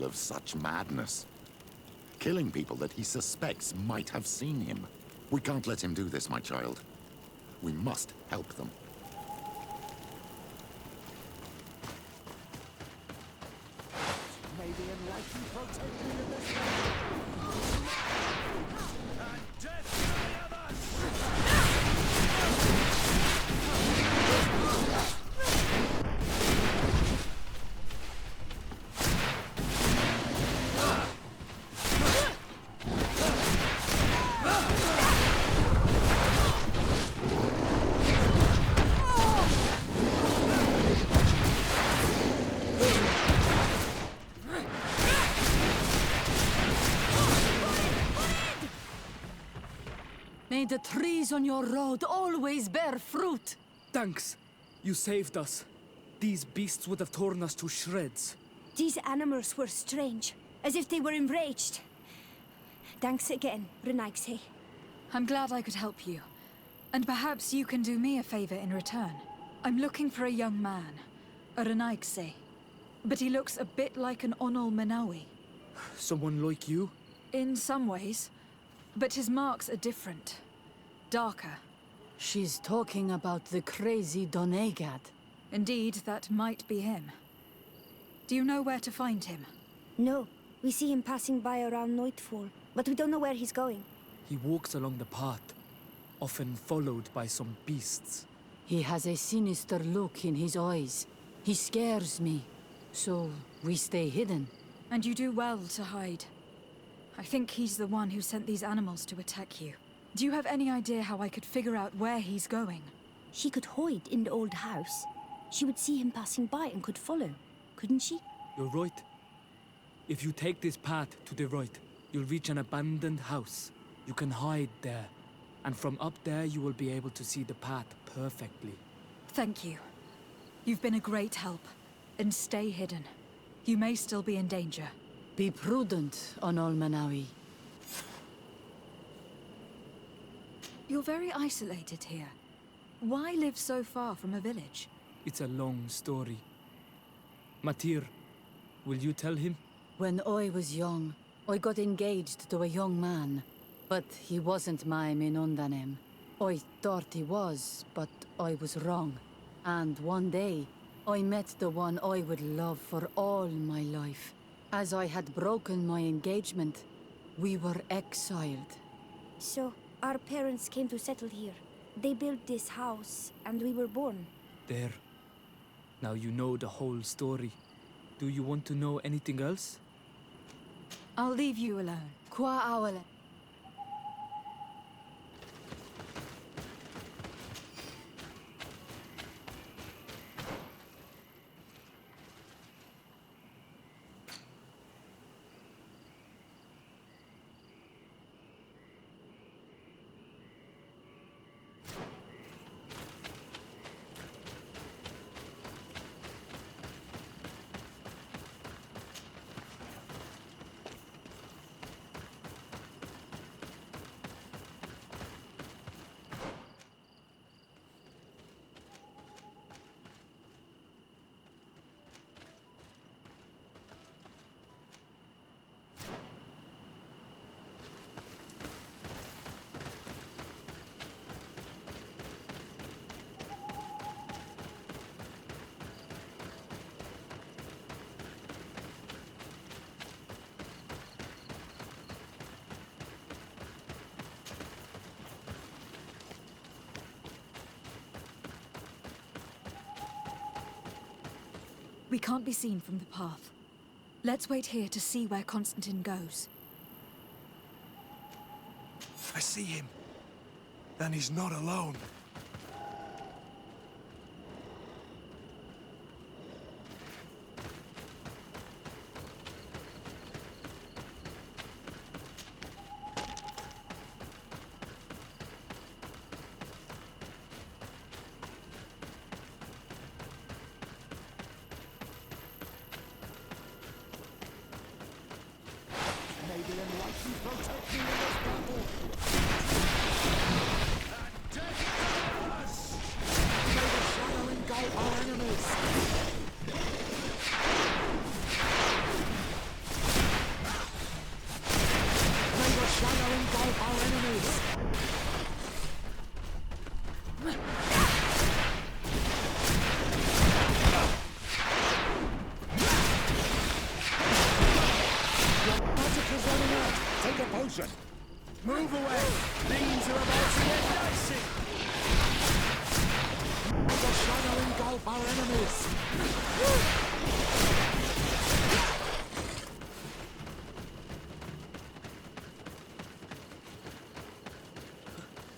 of such madness. Killing people that he suspects might have seen him. We can't let him do this, my child. We must help them. May the enlightened protect me in this and death to the others! May the trees on your road always bear fruit! Thanks. You saved us. These beasts would have torn us to shreds. These animals were strange, as if they were enraged. Thanks again, Renaigse. I'm glad I could help you. And perhaps you can do me a favor in return. I'm looking for a young man, a Renaigse. But he looks a bit like an Onol Manawi. Someone like you? In some ways. But his marks are different. Darker. She's talking about the crazy Donegad. Indeed, that might be him. Do you know where to find him? No, we see him passing by around nightfall, but we don't know where he's going. He walks along the path, often followed by some beasts. He has a sinister look in his eyes. He scares me. So, we stay hidden. And you do well to hide. I think he's the one who sent these animals to attack you. Do you have any idea how I could figure out where he's going? She could hide in the old house. She would see him passing by and could follow, couldn't she? You're right. If you take this path to the right, you'll reach an abandoned house. You can hide there. And from up there, you will be able to see the path perfectly. Thank you. You've been a great help. And stay hidden. You may still be in danger. Be prudent, Onol Manawi. You're very isolated here. Why live so far from a village? It's a long story. Matir, will you tell him? When I was young, I got engaged to a young man. But he wasn't my Minundanem. I thought he was, but I was wrong. And one day, I met the one I would love for all my life. As I had broken my engagement, we were exiled. So, our parents came to settle here. They built this house, and we were born. There. Now you know the whole story. Do you want to know anything else? I'll leave you alone. Qua awale. We can't be seen from the path. Let's wait here to see where Constantine goes. I see him. And he's not alone. May the enlightened protect me in this battle. And death to us! May the shadow engulf our enemies. engulf our enemies! Your magic is running out! Take a potion! Move away! Things are about to get dicey! The shadow engulf our enemies!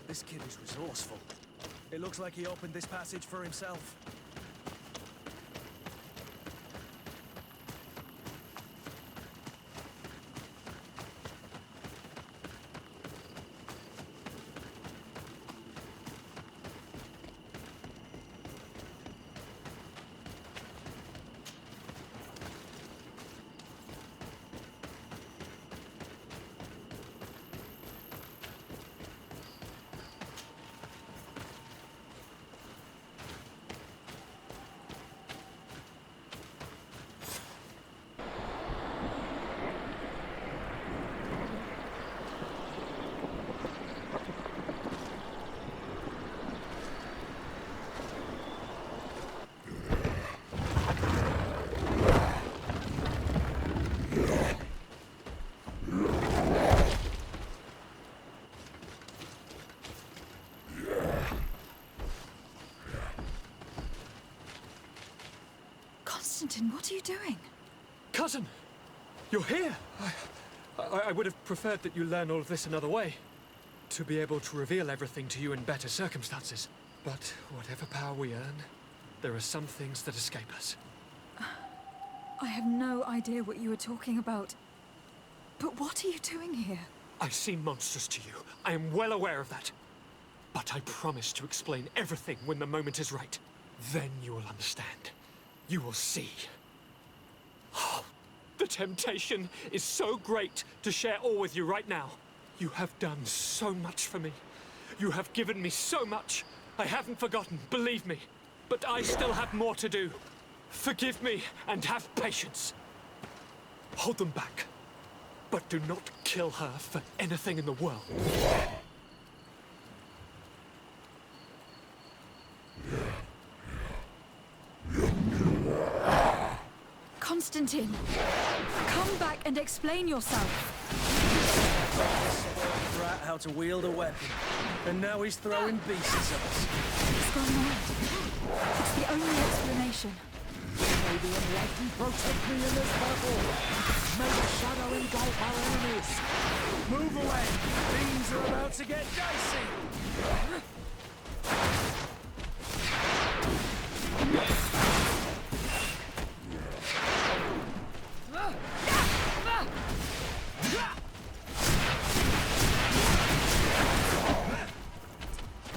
This kid is resourceful. It looks like he opened this passage for himself. Constantine, what are you doing? Cousin! You're here! I would have preferred that you learn all of this another way. To be able to reveal everything to you in better circumstances. But whatever power we earn, there are some things that escape us. I have no idea what you were talking about. But what are you doing here? I seem monstrous to you. I am well aware of that. But I promise to explain everything when the moment is right. Then you will understand. You will see. Oh, the temptation is so great to share all with you right now. You have done so much for me. You have given me so much. I haven't forgotten, believe me. But I still have more to do. Forgive me and have patience. Hold them back. But do not kill her for anything in the world. Constantine, come back and explain yourself. Spoiled brat how to wield a weapon. And now he's throwing beasts at us. He's gone mad. It's the only explanation. May the enlightened protect me in this battle! May the shadow engulf our enemies! Move away! Things are about to get dicey!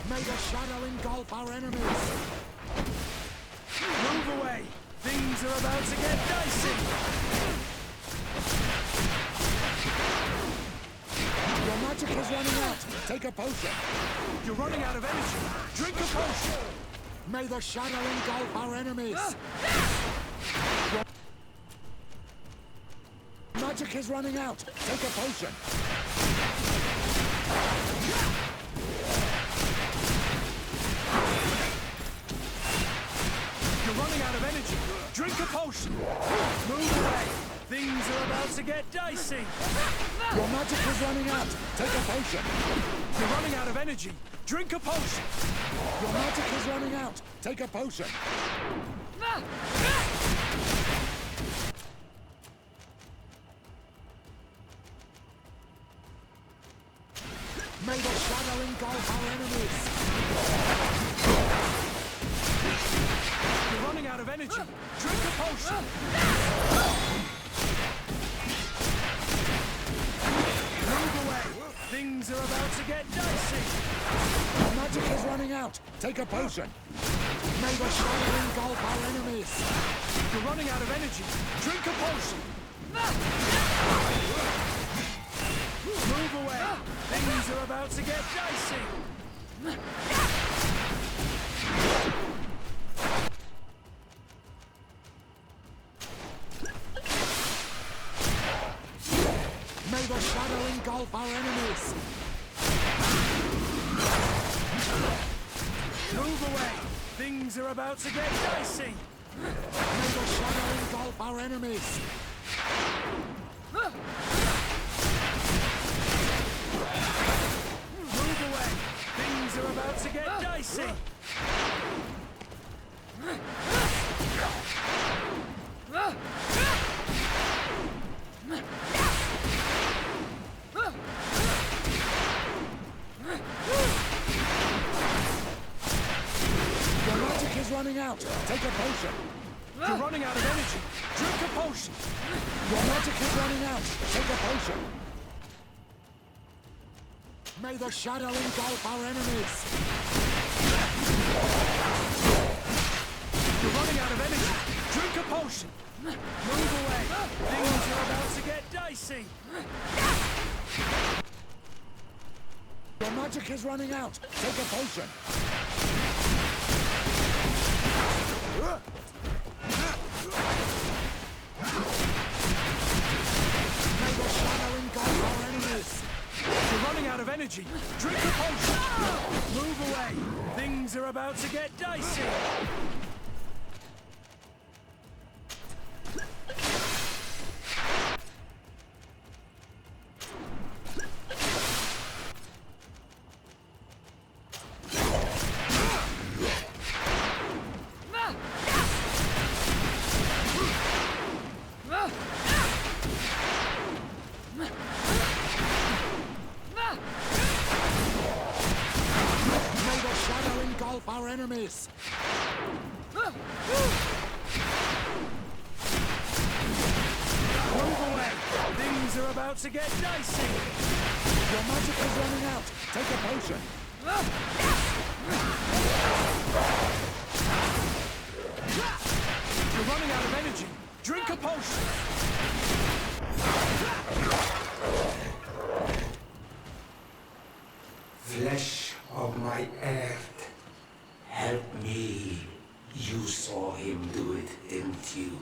May the shadow engulf our enemies! Move away! Things are about to get dicey! Your magic is running out! Take a potion! You're running out of energy! Drink a potion! May the shadow engulf our enemies! Your magic is running out! Take a potion! You're running out of energy! Drink a potion! Move away! Things are about to get dicey! Your magic is running out! Take a potion! You're running out of energy! Drink a potion! Your magic is running out! Take a potion! May the shadow engulf our enemies! You're running out of energy! Drink a potion! Move away! Things are about to get dicey! Your magic is running out! Take a potion! May the shadow engulf our enemies! You're running out of energy! Drink a potion! Move away! Things are about to get dicey! May the shadow engulf our enemies! Move away! Things are about to get dicey! May the shadow engulf our enemies! Move away! Things are about to get dicey! Your magic is running out! Take a potion! You're running out of energy! Drink a potion! Your magic is running out! Take a potion! May the shadow engulf our enemies! You're running out of energy! Drink a potion! Move away! Things are about to get dicey! Your magic is running out! Take a potion! May the shadow engulf our enemies! You're running out of energy! Drink a potion! Move away! Things are about to get dicey! May the shadow engulf our enemies! Move away! Things are about to get dicey! Your magic is running out! Take a potion! You're running out of energy! Drink a potion! Flesh of my earth, help me. You saw him do it, didn't you?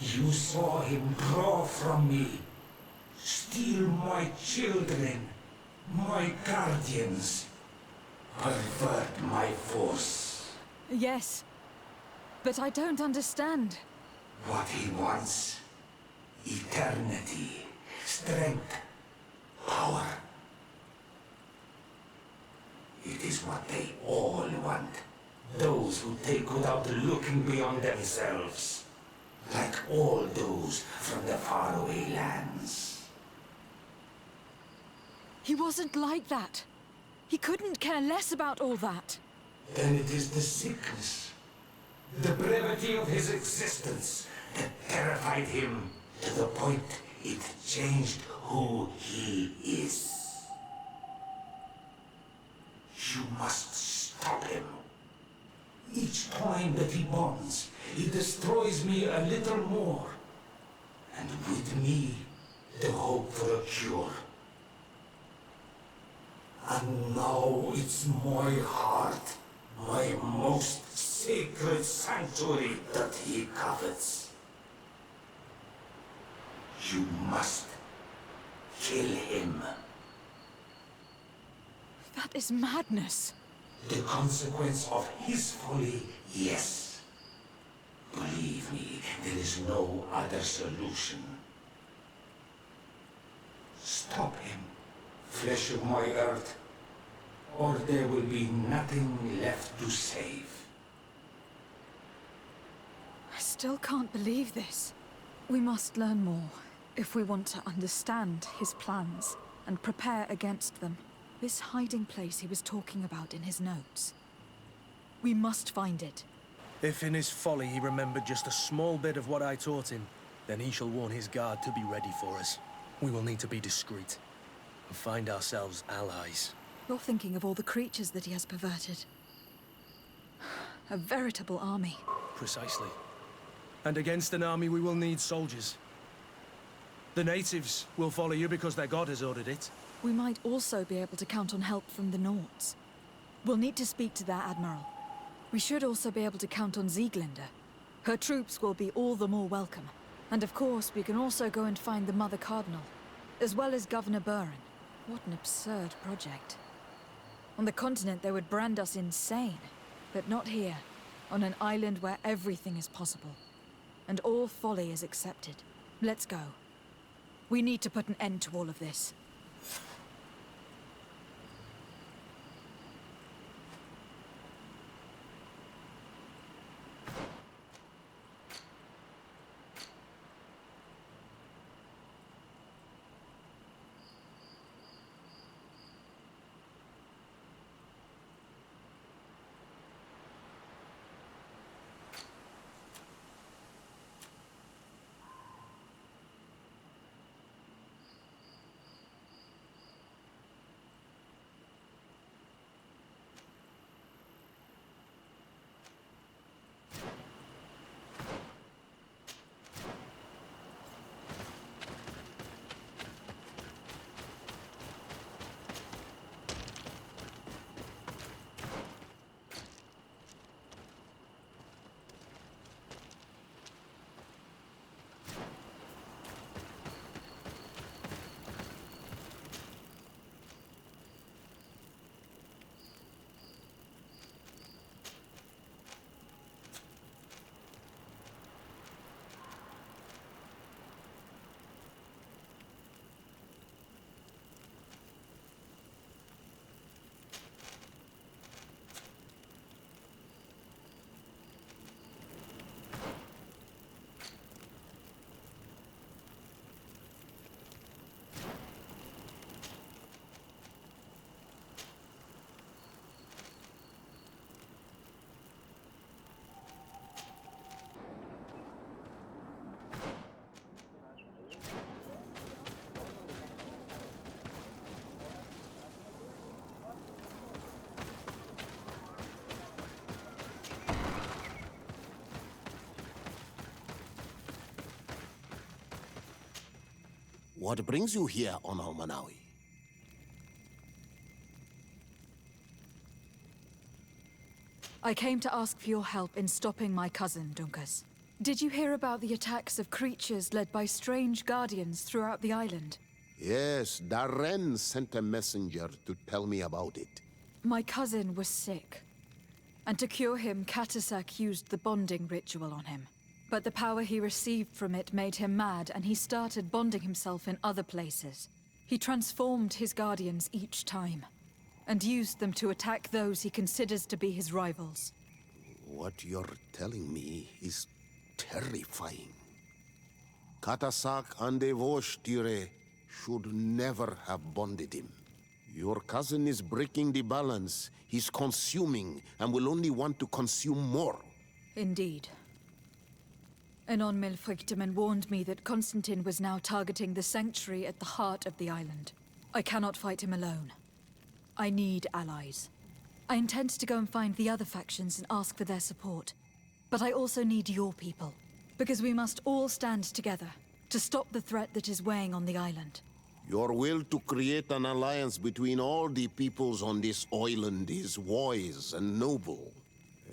You saw him draw from me, steal my children, my guardians, pervert my force. Yes, but I don't understand. What he wants, eternity, strength, power. It is what they all want. Those who take without looking beyond themselves. Like all those from the faraway lands. He wasn't like that. He couldn't care less about all that. Then it is the sickness, the brevity of his existence that terrified him to the point it changed who he is. You must stop him. Each time that he bonds, he destroys me a little more. And with me, the hope for a cure. And now it's my heart, my most sacred sanctuary that he covets. You must kill him. That is madness. The consequence of his folly, yes. Believe me, there is no other solution. Stop him, flesh of my earth, or there will be nothing left to save. I still can't believe this. We must learn more if we want to understand his plans and prepare against them. This hiding place he was talking about in his notes. We must find it. If in his folly he remembered just a small bit of what I taught him, then he shall warn his guard to be ready for us. We will need to be discreet and find ourselves allies. You're thinking of all the creatures that he has perverted. A veritable army. Precisely. And against an army we will need soldiers. The natives will follow you because their god has ordered it. We might also be able to count on help from the Nords. We'll need to speak to their admiral. We should also be able to count on Sieglinde. Her troops will be all the more welcome. And of course, we can also go and find the Mother Cardinal. as well as Governor Buren. What an absurd project. On the continent, they would brand us insane. But not here, on an island where everything is possible. And all folly is accepted. Let's go. We need to put an end to all of this. What brings you here on Manawi? I came to ask for your help in stopping my cousin, Dunkus. Did you hear about the attacks of creatures led by strange guardians throughout the island? Yes, Darren sent a messenger to tell me about it. My cousin was sick. And to cure him, Katasak used the bonding ritual on him. But the power he received from it made him mad, and he started bonding himself in other places. He transformed his guardians each time, and used them to attack those he considers to be his rivals. What you're telling me is terrifying. Katasak and Devosh'Tire should never have bonded him. Your cousin is breaking the balance. He's consuming, and will only want to consume more. Indeed. Anon Milfrichteman warned me that Constantine was now targeting the sanctuary at the heart of the island. I cannot fight him alone. I need allies. I intend to go and find the other factions and ask for their support. But I also need your people, because we must all stand together to stop the threat that is weighing on the island. Your will to create an alliance between all the peoples on this island is wise and noble.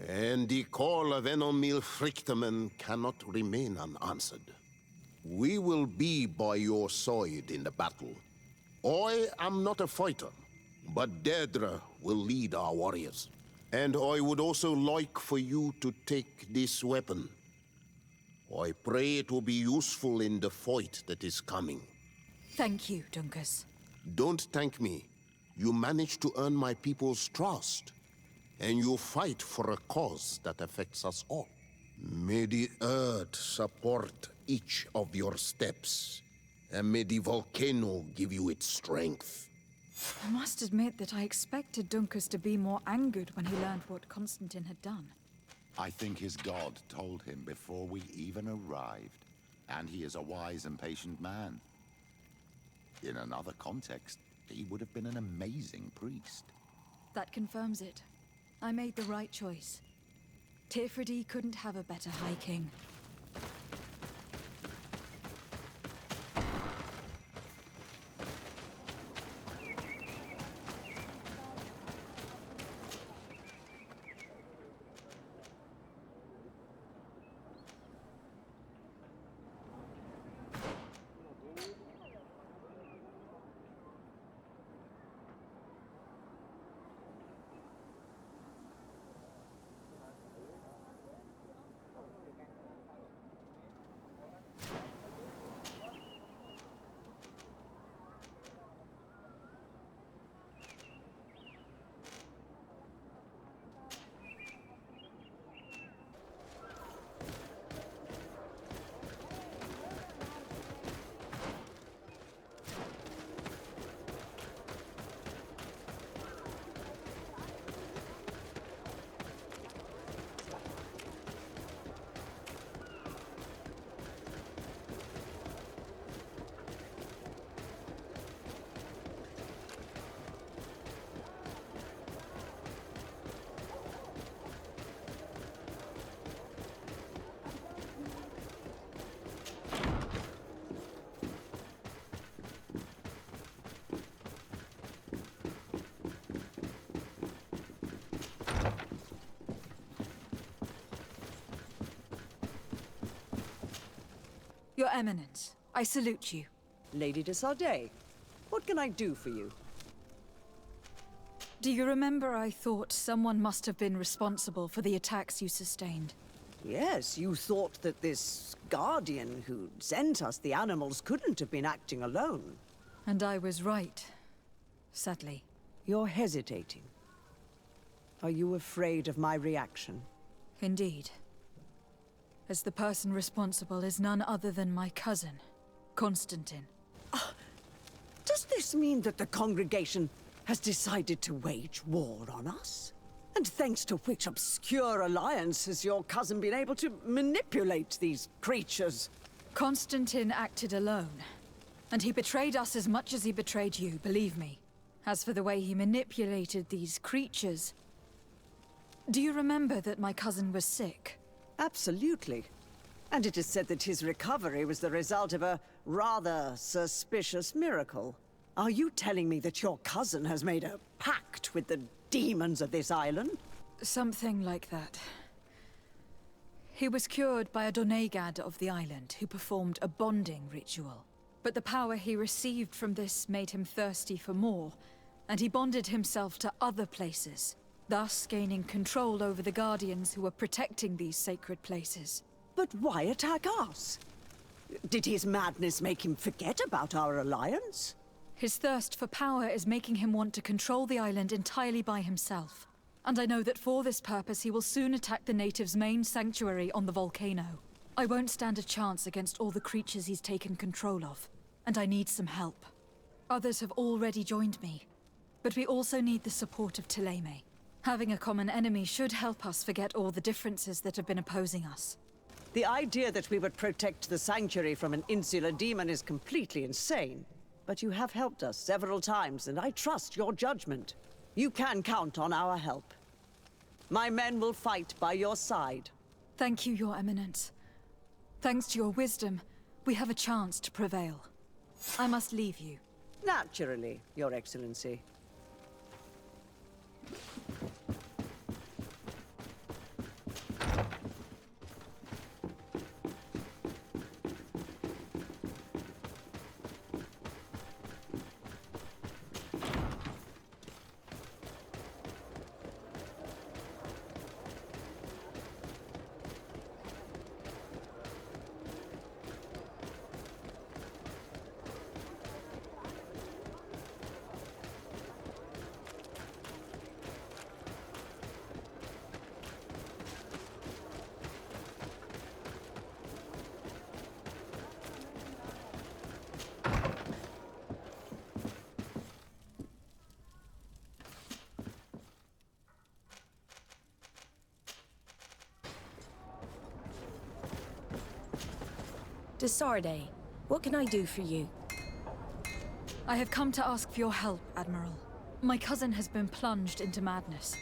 And the call of Enomil Frichteman cannot remain unanswered. We will be by your side in the battle. I am not a fighter, but Deirdre will lead our warriors. And I would also like for you to take this weapon. I pray it will be useful in the fight that is coming. Thank you, Dunkus. Don't thank me. You managed to earn my people's trust. And you fight for a cause that affects us all. May the earth support each of your steps. And may the volcano give you its strength. I must admit that I expected Dunkus to be more angered when he learned what Constantine had done. I think his god told him before we even arrived. And he is a wise and patient man. In another context, he would have been an amazing priest. That confirms it. I made the right choice. Tifridi couldn't have a better High King. Eminence, I salute you. Lady de Sardet, what can I do for you? Do you remember I thought someone must have been responsible for the attacks you sustained? Yes, you thought that this guardian who sent us the animals couldn't have been acting alone. And I was right, sadly. You're hesitating. Are you afraid of my reaction? Indeed. As the person responsible is none other than my cousin, Constantine. Does this mean that the congregation has decided to wage war on us? And thanks to which obscure alliance has your cousin been able to manipulate these creatures? Constantine acted alone. And he betrayed us as much as he betrayed you, believe me. As for the way he manipulated these creatures... Do you remember that my cousin was sick? Absolutely. And it is said that his recovery was the result of a rather suspicious miracle. Are you telling me that your cousin has made a pact with the demons of this island? Something like that. He was cured by a Donegad of the island who performed a bonding ritual. But the power he received from this made him thirsty for more, and he bonded himself to other places, thus gaining control over the guardians who were protecting these sacred places. But why attack us? Did his madness make him forget about our alliance? His thirst for power is making him want to control the island entirely by himself. And I know that for this purpose he will soon attack the natives' main sanctuary on the volcano. I won't stand a chance against all the creatures he's taken control of, and I need some help. Others have already joined me, but we also need the support of Thélème. Having a common enemy should help us forget all the differences that have been opposing us. The idea that we would protect the sanctuary from an insular demon is completely insane. But you have helped us several times, and I trust your judgment. You can count on our help. My men will fight by your side. Thank you, Your Eminence. Thanks to your wisdom, we have a chance to prevail. I must leave you. Naturally, Your Excellency. De Sardet, what can I do for you? I have come to ask for your help, Admiral. My cousin has been plunged into madness,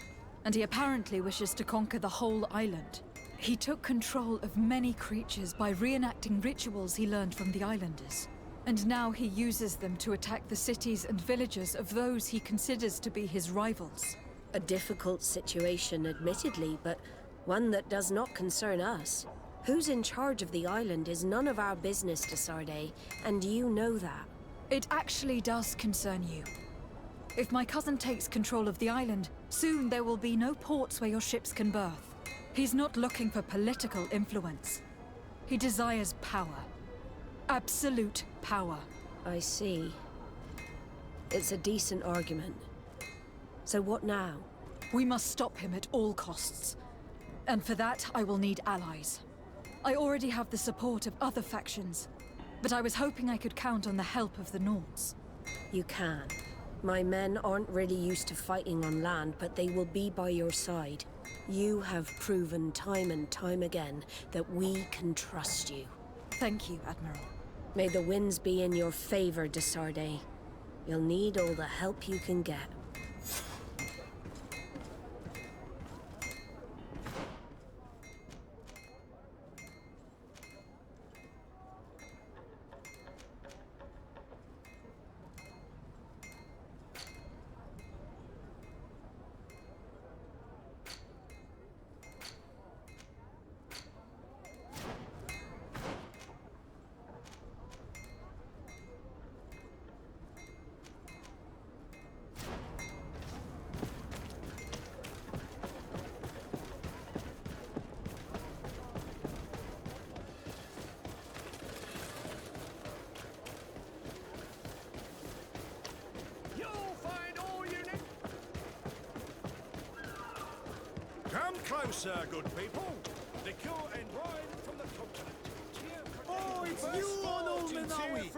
and he apparently wishes to conquer the whole island. He took control of many creatures by reenacting rituals he learned from the islanders. And now he uses them to attack the cities and villages of those he considers to be his rivals. A difficult situation, admittedly, but one that does not concern us. Who's in charge of the island is none of our business, de Sardet, and you know that. It actually does concern you. If my cousin takes control of the island, soon there will be no ports where your ships can berth. He's not looking for political influence. He desires power. Absolute power. I see. It's a decent argument. So what now? We must stop him at all costs. And for that, I will need allies. I already have the support of other factions, but I was hoping I could count on the help of the Nords. You can. My men aren't really used to fighting on land, but they will be by your side. You have proven time and time again that we can trust you. Thank you, Admiral. May the winds be in your favor, de Sardet. You'll need all the help you can get. closer, good people. The cure and wine from the continent. Oh, it's you, Ulmanawi!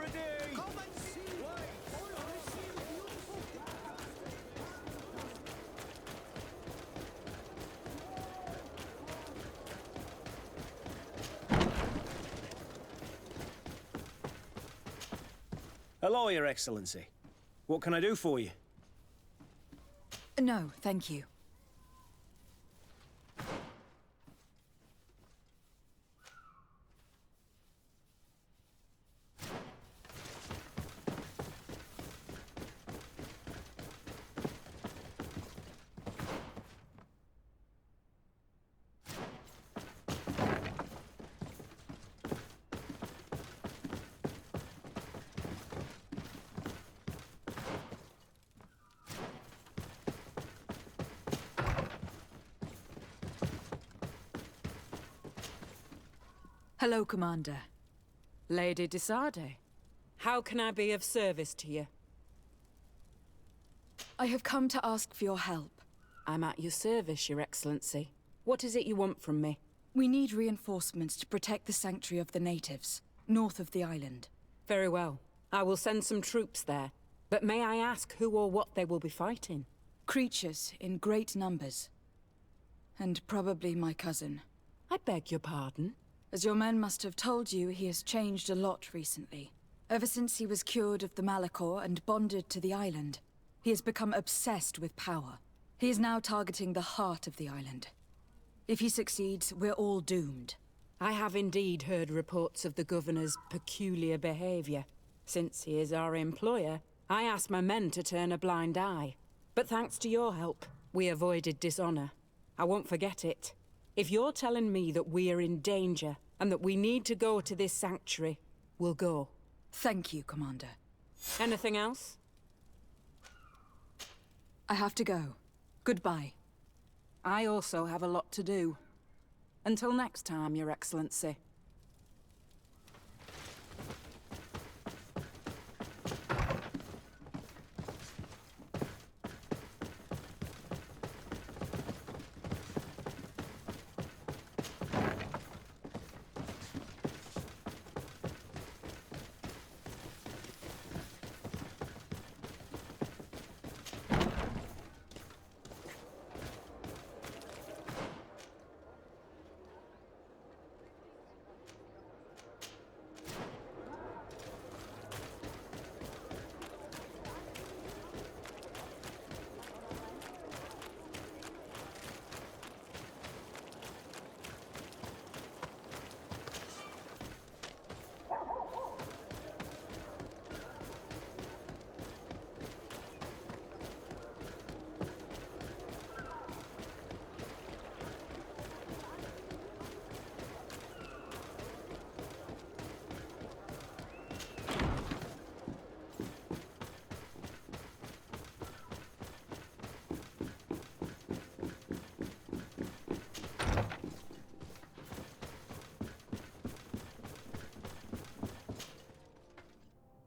Come and see. Hello, Your Excellency. What can I do for you? No, thank you. Hello, Commander. Lady Desade, how can I be of service to you? I have come to ask for your help. I'm at your service, Your Excellency. What is it you want from me? We need reinforcements to protect the sanctuary of the natives, north of the island. Very well. I will send some troops there. But may I ask who or what they will be fighting? Creatures in great numbers. And probably my cousin. I beg your pardon? As your men must have told you, he has changed a lot recently. Ever since he was cured of the Malachor and bonded to the island, he has become obsessed with power. He is now targeting the heart of the island. If he succeeds, we're all doomed. I have indeed heard reports of the Governor's peculiar behavior. Since he is our employer, I asked my men to turn a blind eye. But thanks to your help, we avoided dishonor. I won't forget it. If you're telling me that we are in danger, and that we need to go to this sanctuary, we'll go. Thank you, Commander. Anything else? I have to go. Goodbye. I also have a lot to do. Until next time, Your Excellency.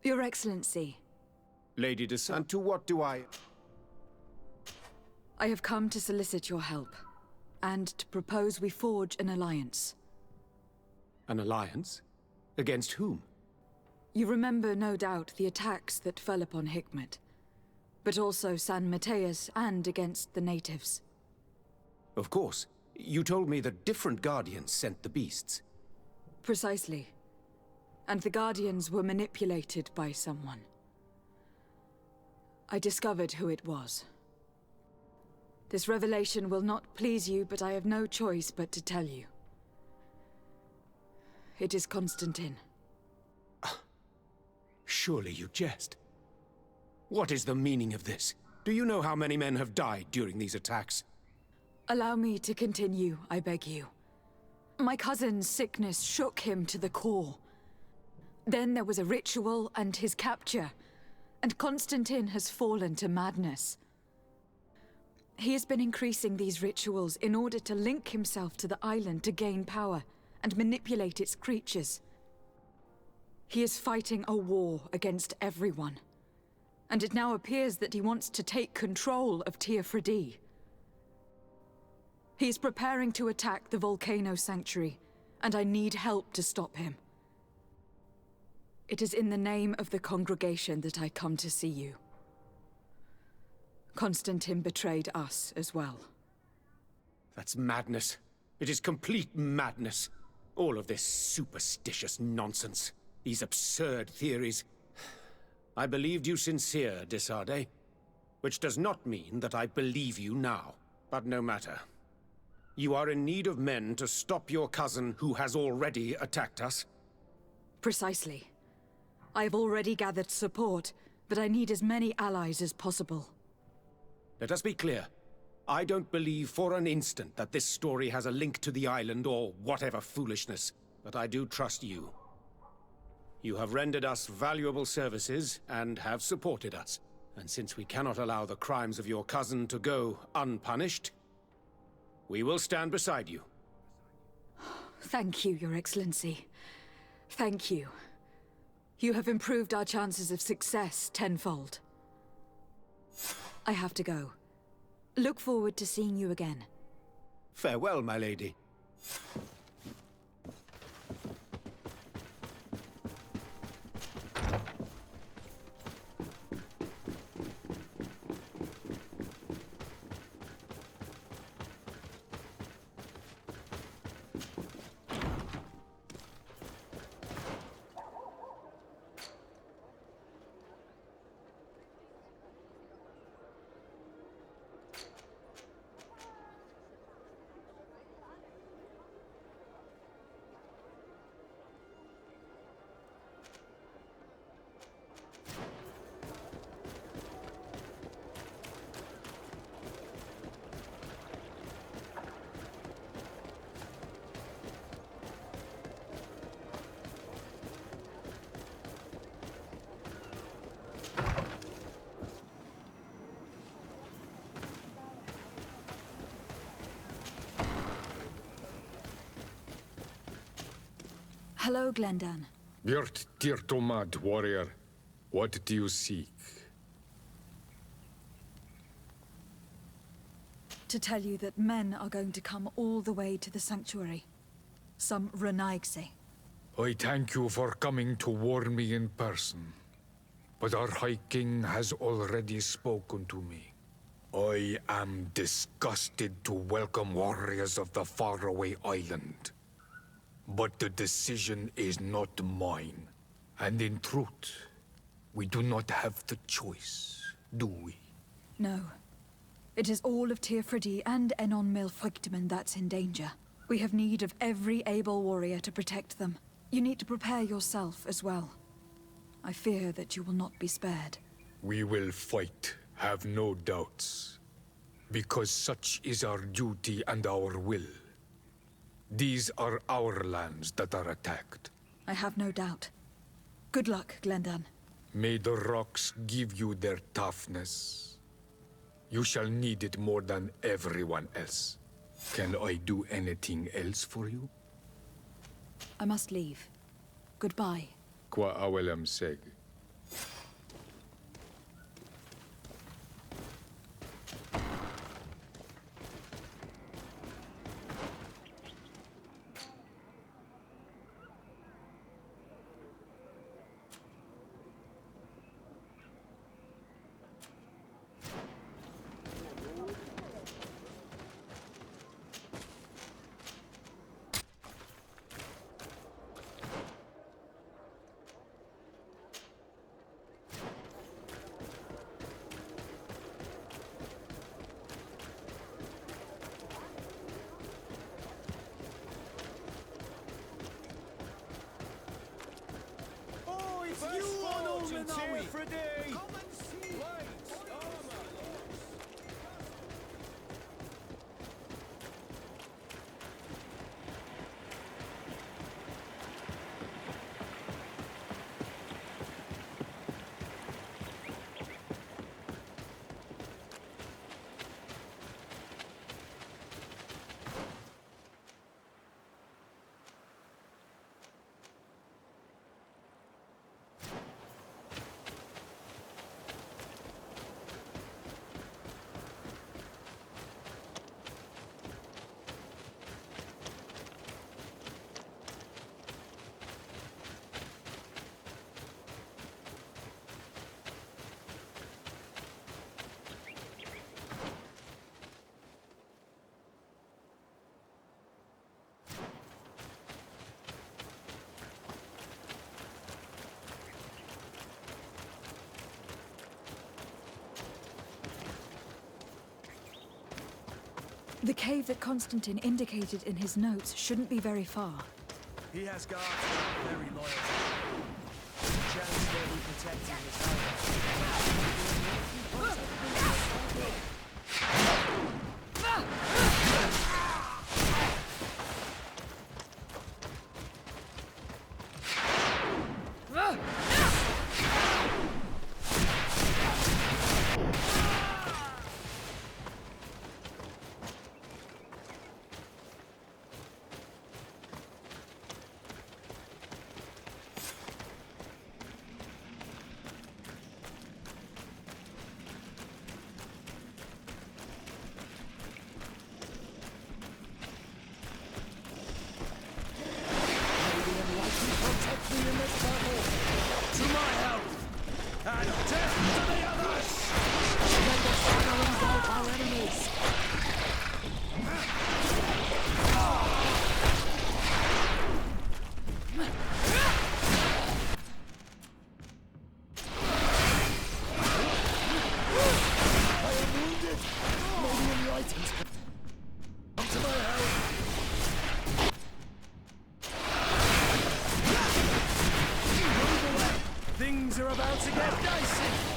Your Excellency. Lady Desade, and to what do I... I have come to solicit your help, and to propose we forge an alliance. An alliance? Against whom? You remember, no doubt, the attacks that fell upon Hikmet, but also San Mateus and against the natives. Of course. You told me that different Guardians sent the beasts. Precisely. And the Guardians were manipulated by someone. I discovered who it was. This revelation will not please you, but I have no choice but to tell you. It is Constantine. Surely you jest. What is the meaning of this? Do you know how many men have died during these attacks? Allow me to continue, I beg you. My cousin's sickness shook him to the core. Then there was a ritual and his capture, and Constantine has fallen to madness. He has been increasing these rituals in order to link himself to the island to gain power and manipulate its creatures. He is fighting a war against everyone, and it now appears that he wants to take control of Teofredi. He's preparing to attack the volcano sanctuary, and I need help to stop him. It is in the name of the congregation that I come to see you. Constantine betrayed us as well. That's madness. It is complete madness. All of this superstitious nonsense. These absurd theories. I believed you sincere, Desarde. Which does not mean that I believe you now. But no matter. You are in need of men to stop your cousin who has already attacked us. Precisely. I have already gathered support, but I need as many allies as possible. Let us be clear. I don't believe for an instant that this story has a link to the island or whatever foolishness, but I do trust you. You have rendered us valuable services and have supported us. And since we cannot allow the crimes of your cousin to go unpunished, we will stand beside you. Thank you, Your Excellency. Thank you. You have improved our chances of success tenfold. I have to go. Look forward to seeing you again. Farewell, my lady. Hello, Glendan. Björt Tirtomad, warrior. What do you seek? To tell you that men are going to come all the way to the sanctuary. Some Renaigse. I thank you for coming to warn me in person. But our High King has already spoken to me. I am disgusted to welcome warriors of the faraway island. But the decision is not mine. And in truth, we do not have the choice, do we? No. It is all of Tirfridi and Enon Milfrictimen that's in danger. We have need of every able warrior to protect them. You need to prepare yourself as well. I fear that you will not be spared. We will fight, have no doubts. Because such is our duty and our will. These are our lands that are attacked. I have no doubt. Good luck, Glendan. May the rocks give you their toughness. You shall need it more than everyone else. Can I do anything else for you? I must leave. Goodbye. Qua awelem seg. The cave that Constantine indicated in his notes shouldn't be very far. He has guards who are very loyal to him. Chance they'll be protecting his Things are about to get dicey!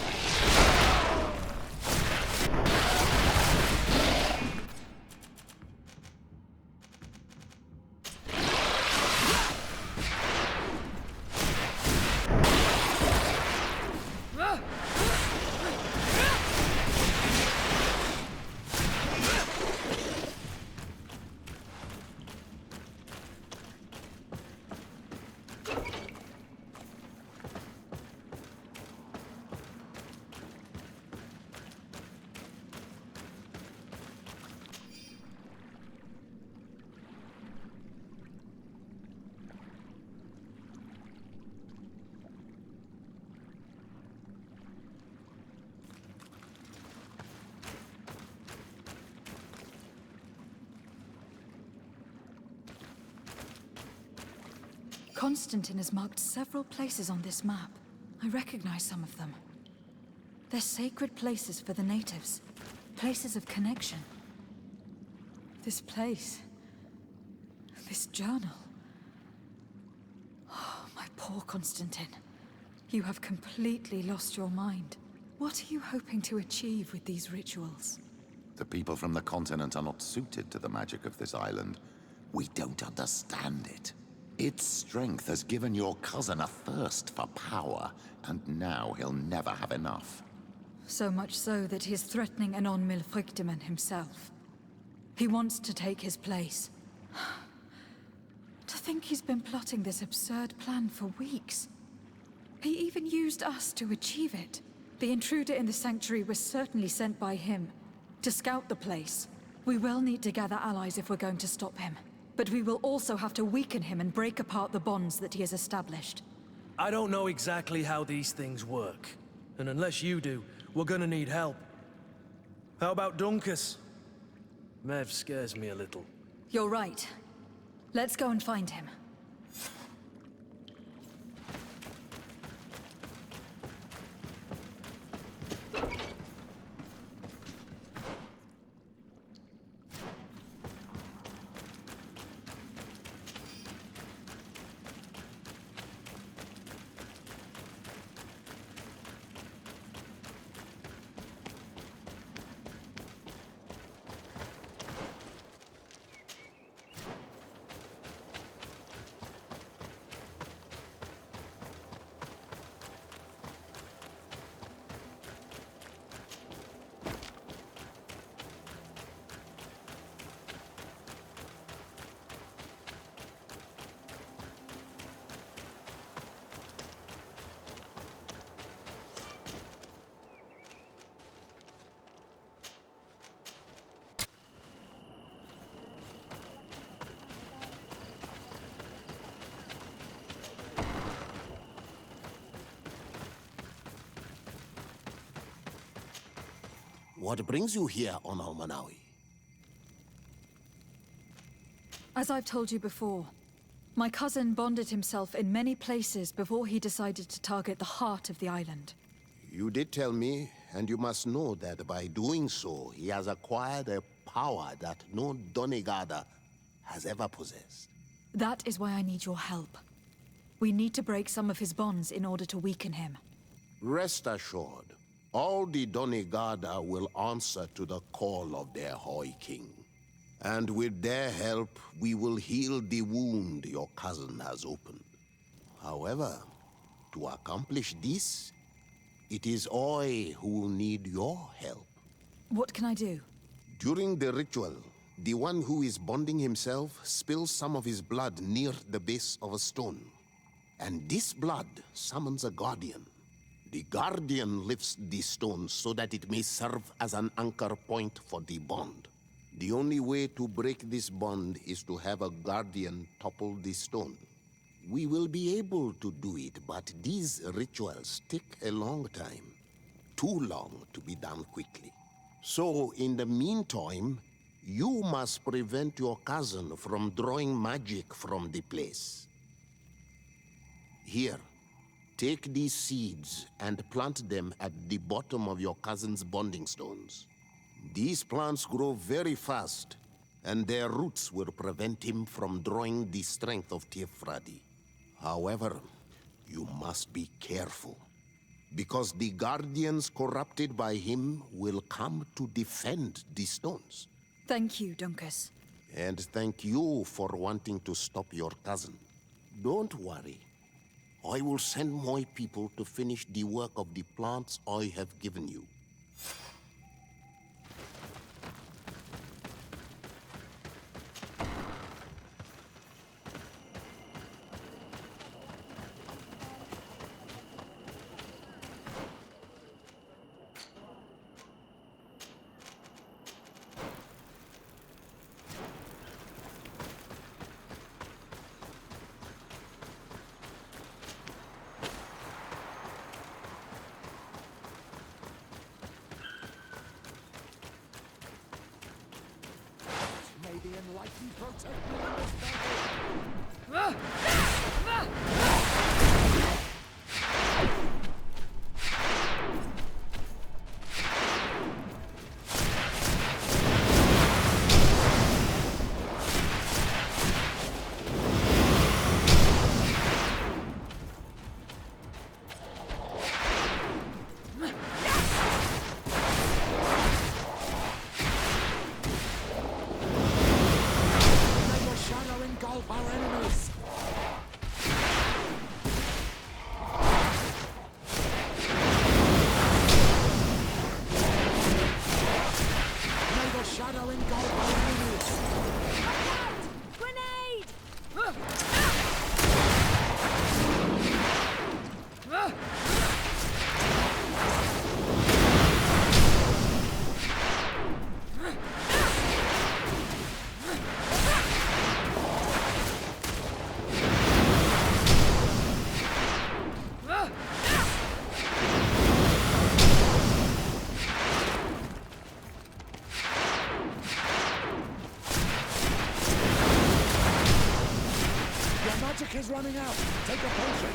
Constantine has marked several places on this map. I recognize some of them. They're sacred places for the natives. Places of connection. This place. This journal. Oh, my poor Constantine. You have completely lost your mind. What are you hoping to achieve with these rituals? The people from the continent are not suited to the magic of this island. We don't understand it. Its strength has given your cousin a thirst for power, and now he'll never have enough. So much so that he is threatening Anon Milfrictiman himself. He wants to take his place. To think he's been plotting this absurd plan for weeks. He even used us to achieve it. The intruder in the sanctuary was certainly sent by him to scout the place. We will need to gather allies if we're going to stop him. But we will also have to weaken him and break apart the bonds that he has established. I don't know exactly how these things work. And unless you do, we're gonna need help. How about Dunkus? Mev scares me a little. You're right. Let's go and find him. What brings you here on Almanawi? As I've told you before, my cousin bonded himself in many places before he decided to target the heart of the island. You did tell me, and you must know that by doing so, he has acquired a power that no Donegada has ever possessed. That is why I need your help. We need to break some of his bonds in order to weaken him. Rest assured, all the Donegada will answer to the call of their Hoi King. And with their help, we will heal the wound your cousin has opened. However, to accomplish this, it is I who will need your help. What can I do? During the ritual, the one who is bonding himself spills some of his blood near the base of a stone. And this blood summons a guardian. The guardian lifts the stone so that it may serve as an anchor point for the bond. The only way to break this bond is to have a guardian topple the stone. We will be able to do it, but these rituals take a long time. Too long to be done quickly. So, in the meantime, you must prevent your cousin from drawing magic from the place. Here, take these seeds and plant them at the bottom of your cousin's bonding stones. These plants grow very fast, and their roots will prevent him from drawing the strength of Tiefradi. However, you must be careful, because the guardians corrupted by him will come to defend the stones. Thank you, Dunkus. And thank you for wanting to stop your cousin. Don't worry. I will send my people to finish the work of the plants I have given you. The enlightened protect me in this is running out. Take a potion.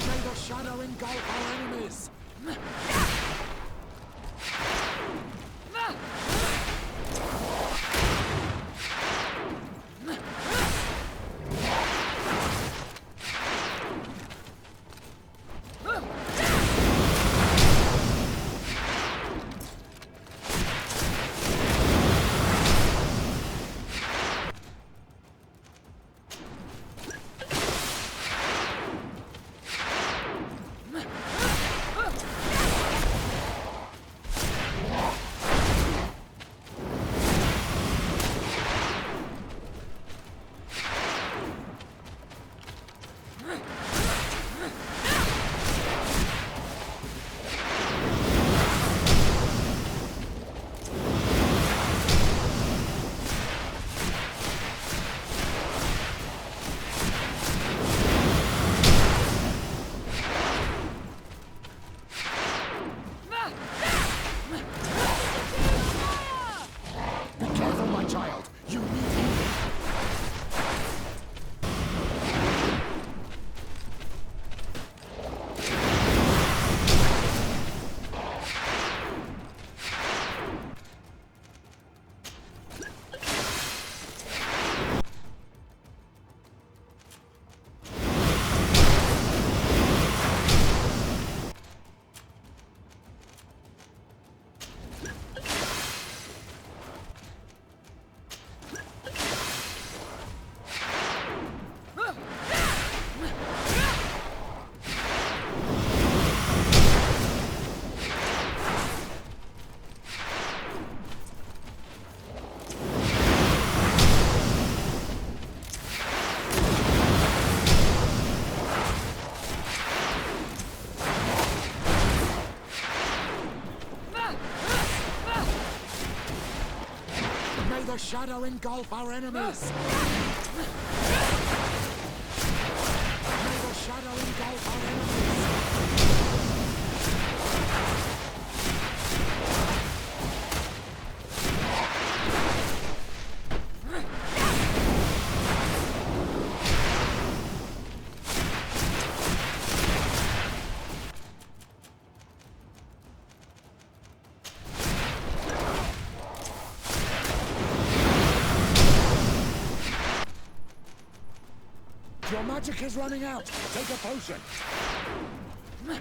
May the shadow engulf our enemies. shadow engulf our enemies! May the shadow engulf our enemies! Your magic is running out. Take a potion. May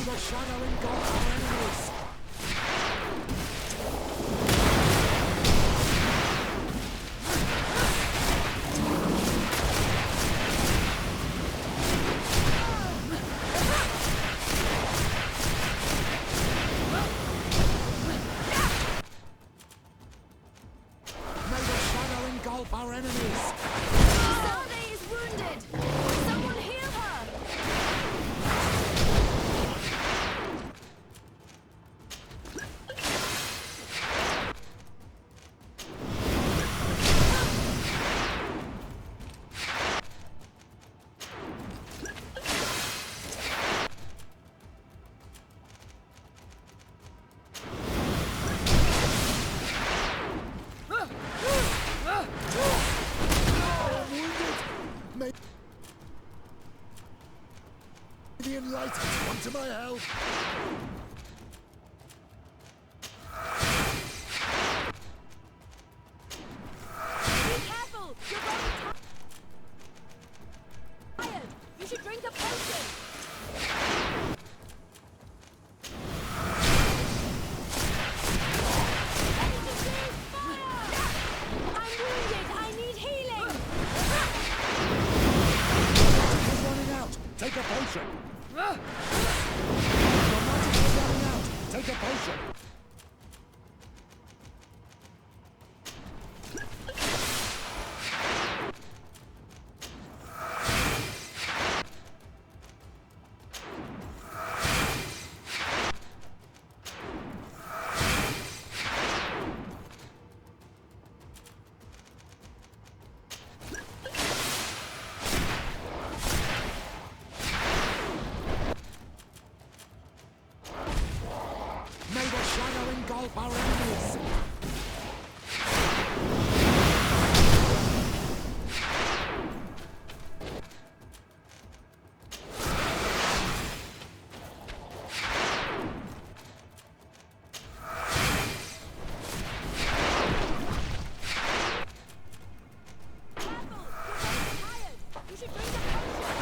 the shadow engulf our enemies. May the shadow engulf our enemies. Salve is wounded! Someone heal her! May the enlightened come to my help. Be careful! You're going tired! You should drink a potion! I'm wounded! I need healing! Magic is running out. Take a potion. Your magic is running out. Take a potion. May the shadow engulf our enemies. You should drink a potion!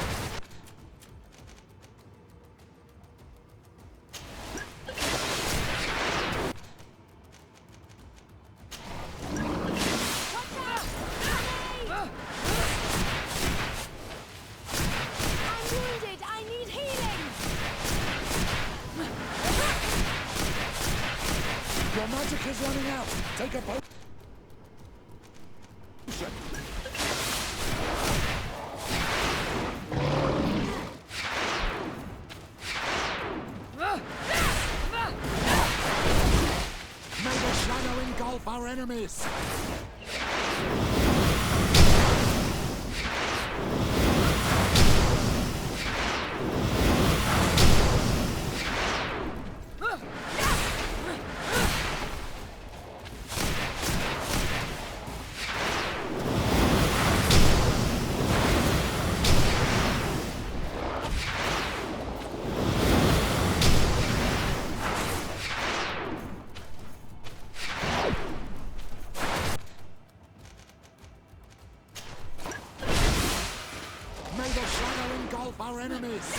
I'm wounded! I need healing! Your magic is running out. Take a potion. May the shadow engulf our enemies. May the shadow engulf our enemies. May the shadow engulf our enemies.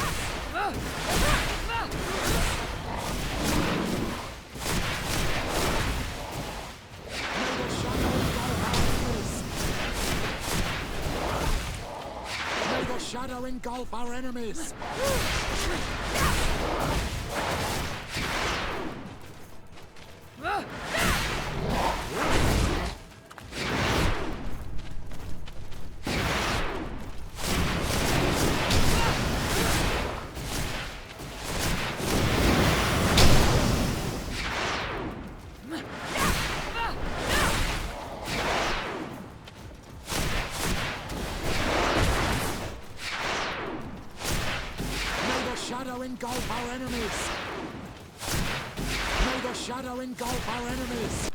May the shadow engulf our enemies. engulf our enemies! May the shadow engulf our enemies!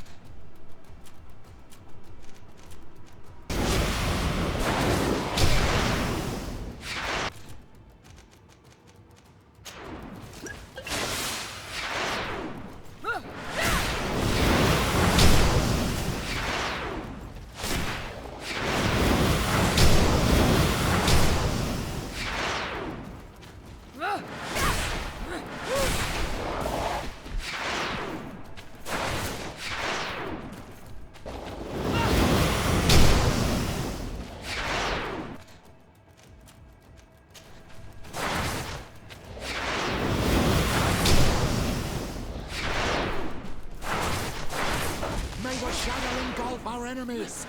Our enemies!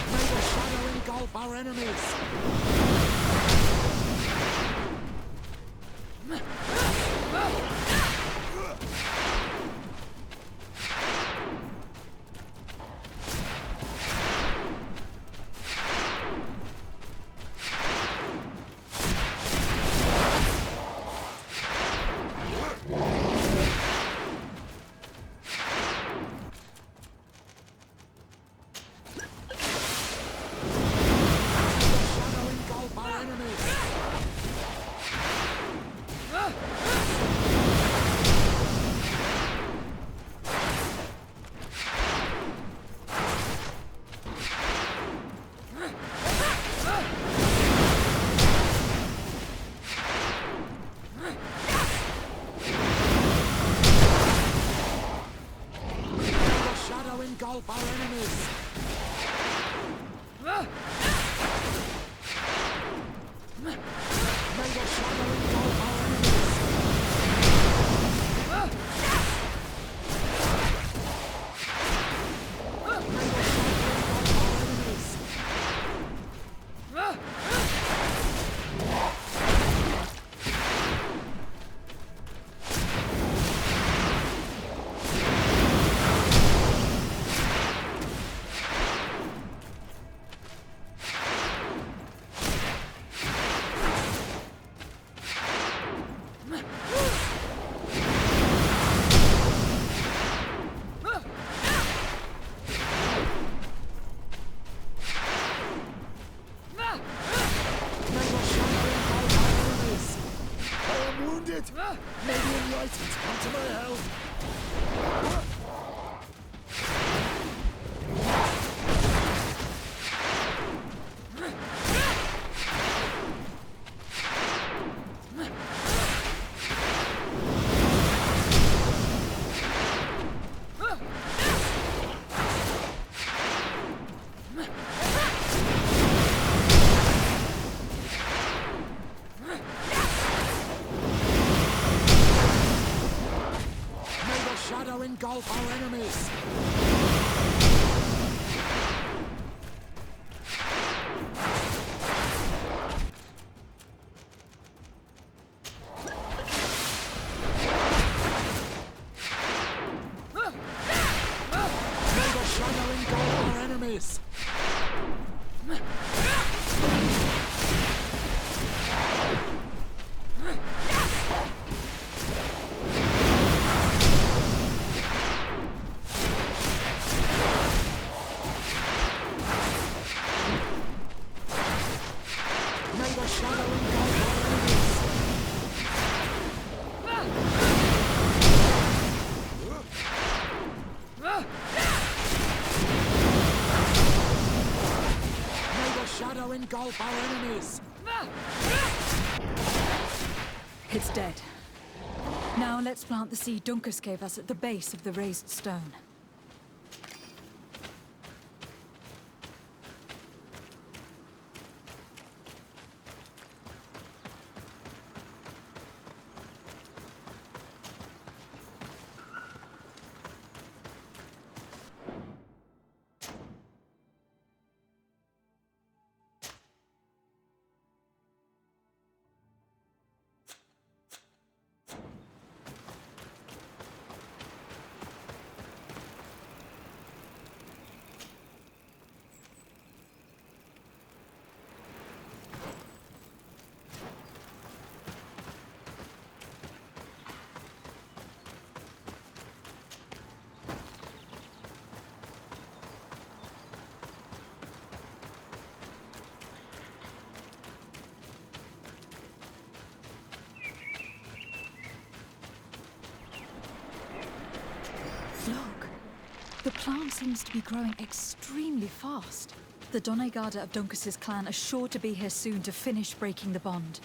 May the shadow engulf our enemies! Engulf our enemies! May the shadow engulf our enemies! May the shadow engulf our enemies! May the enlightened come to my help! Engulf our enemies! May the shadow engulf our enemies! Engulf our enemies! It's dead. Now let's plant the seed Dunkus gave us at the base of the raised stone. plant seems to be growing extremely fast. The Doneigada of Duncas's clan are sure to be here soon to finish breaking the bond.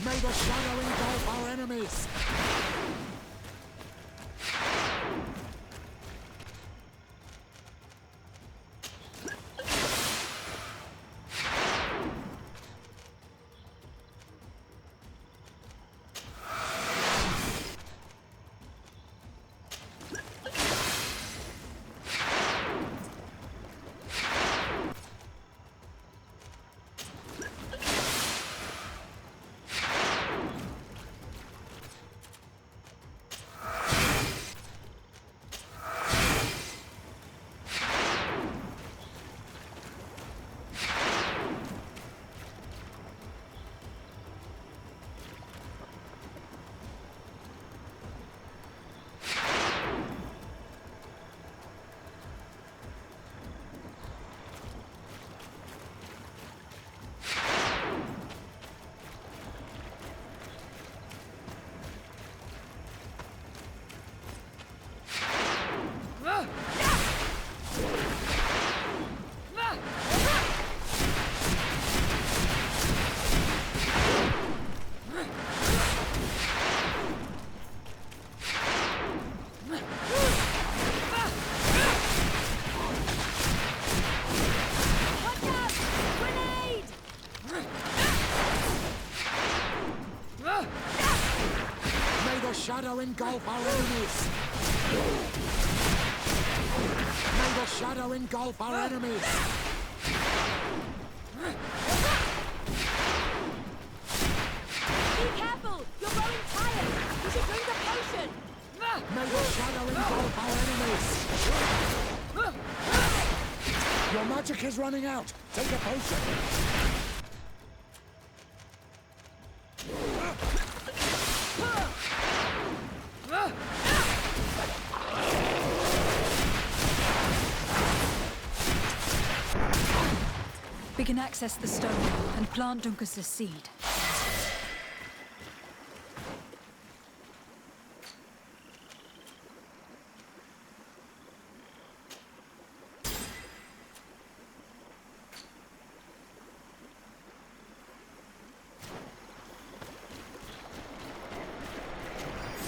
May the shadow engulf our enemies! Shadow engulf our enemies! May the shadow engulf our enemies! Be careful! You're growing tired! You should drink a potion! May the shadow engulf our enemies! Your magic is running out! Take a potion! We can access the stone and plant Duncas's seed.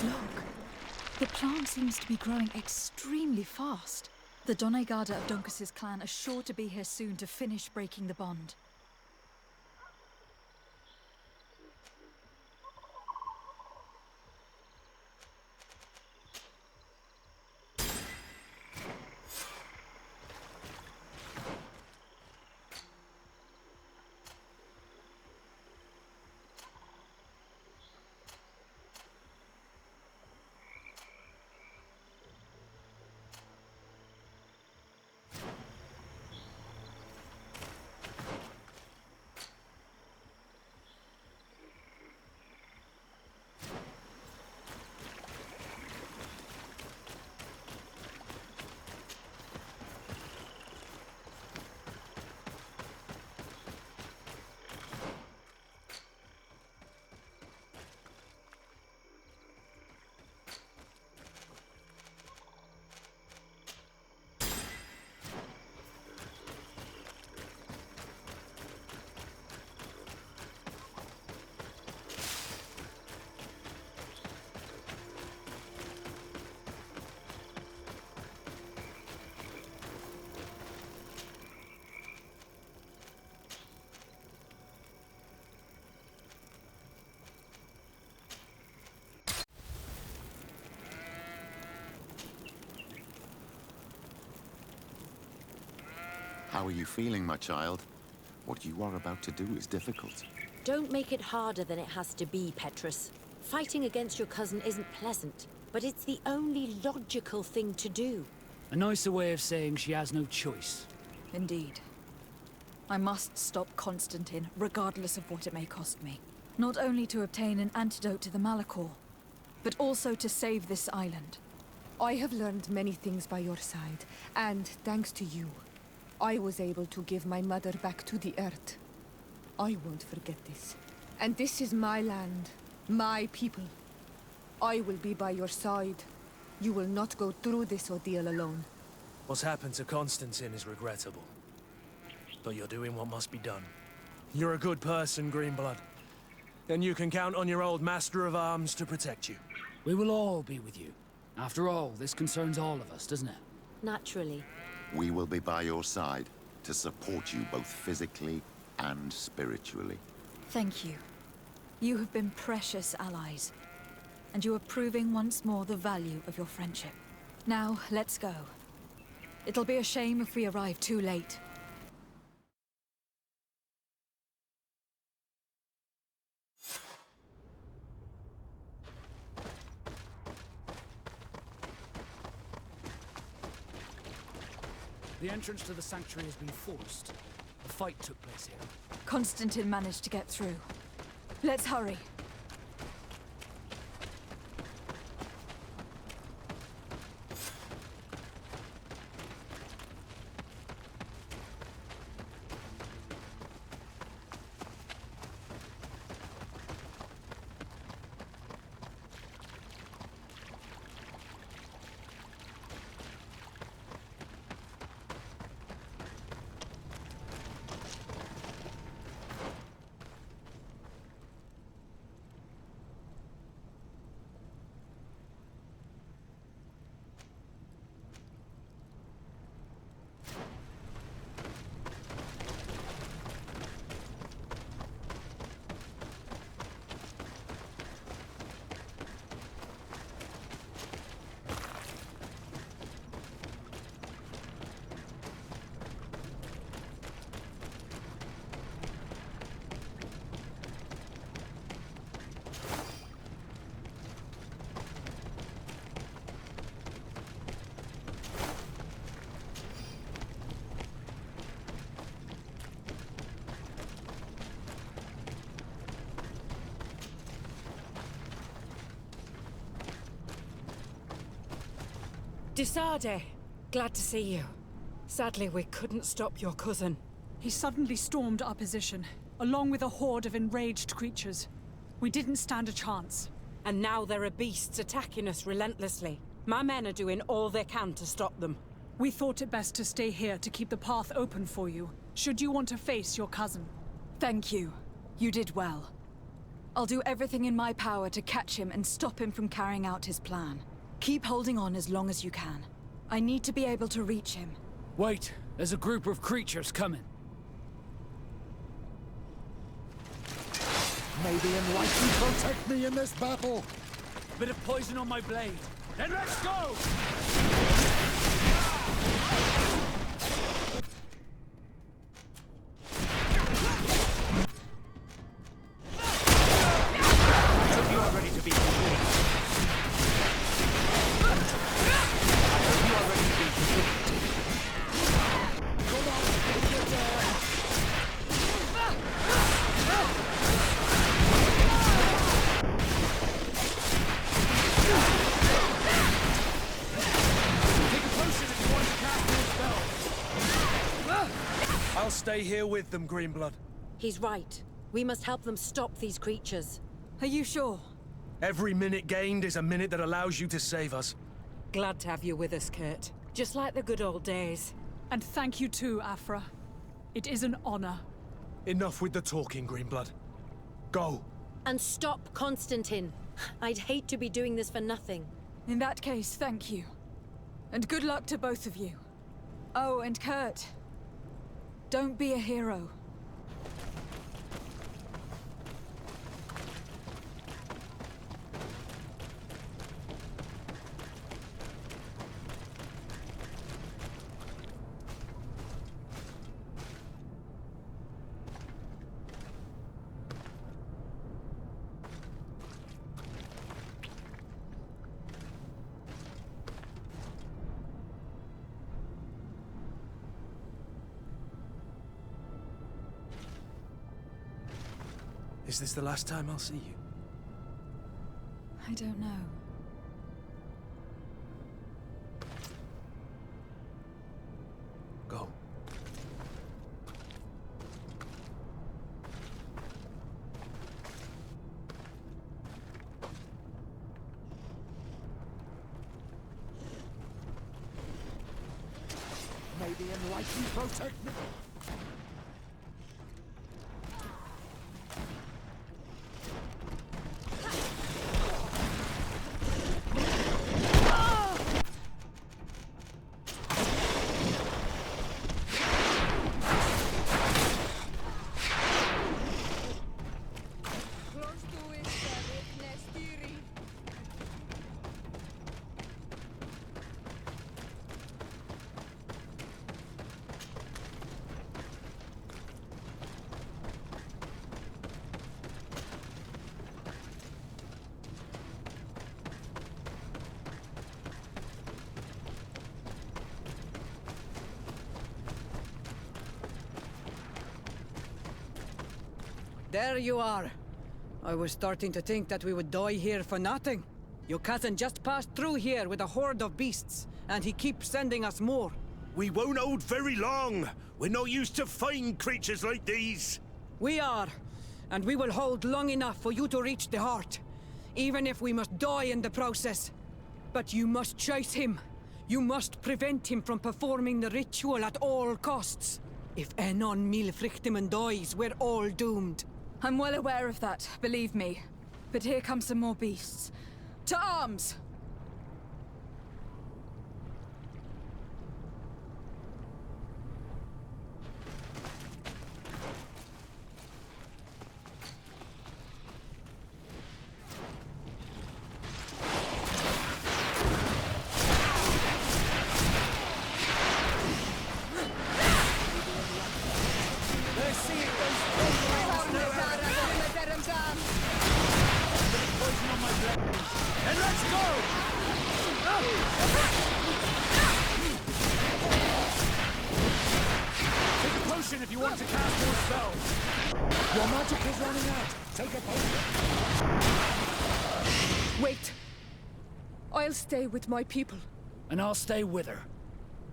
Look, the plant seems to be growing extremely fast. The Doneigada of Duncas's clan are sure to be here soon to finish breaking the bond. How are you feeling, my child? What you are about to do is difficult. Don't make it harder than it has to be, Petrus. Fighting against your cousin isn't pleasant, but it's the only logical thing to do. A nicer way of saying she has no choice. Indeed. I must stop Constantine, regardless of what it may cost me. Not only to obtain an antidote to the Malachor, but also to save this island. I have learned many things by your side, and thanks to you, I was able to give my mother back to the earth. I won't forget this. And this is my land, my people. I will be by your side. You will not go through this ordeal alone. What's happened to Constantine is regrettable. But you're doing what must be done. You're a good person, Greenblood. And you can count on your old master of arms to protect you. We will all be with you. After all, this concerns all of us, doesn't it? Naturally. We will be by your side to support you both physically and spiritually. Thank you. You have been precious allies. And you are proving once more the value of your friendship. Now, let's go. It'll be a shame if we arrive too late. The entrance to the sanctuary has been forced. A fight took place here. Constantine managed to get through. Let's hurry. Disarde, glad to see you. Sadly, we couldn't stop your cousin. He suddenly stormed our position, along with a horde of enraged creatures. We didn't stand a chance. And now there are beasts attacking us relentlessly. My men are doing all they can to stop them. We thought it best to stay here to keep the path open for you, should you want to face your cousin. Thank you. You did well. I'll do everything in my power to catch him and stop him from carrying out his plan. Keep holding on as long as you can. I need to be able to reach him. Wait, there's a group of creatures coming. May the Enlightened protect me in this battle! A bit of poison on my blade. Then let's go! I'll stay here with them, Greenblood. He's right. We must help them stop these creatures. Are you sure? Every minute gained is a minute that allows you to save us. Glad to have you with us, Kurt. Just like the good old days. And thank you too, Afra. It is an honor. Enough with the talking, Greenblood. Go. And stop Constantine. I'd hate to be doing this for nothing. In that case, thank you. And good luck to both of you. Oh, and Kurt. Don't be a hero. Is this the last time I'll see you? I don't know. Go. May the enlightened protect me. There you are. I was starting to think that we would die here for nothing. Your cousin just passed through here with a horde of beasts, and he keeps sending us more. We won't hold very long. We're not used to fighting creatures like these. We are, and we will hold long enough for you to reach the heart, even if we must die in the process. But you must chase him. You must prevent him from performing the ritual at all costs. If Enon Milfrichteman dies, we're all doomed. I'm well aware of that, believe me. But here come some more beasts. To arms! And let's go! Take a potion if you want to cast more spells. Your magic is running out. Take a potion. Wait. I'll stay with my people. And I'll stay with her.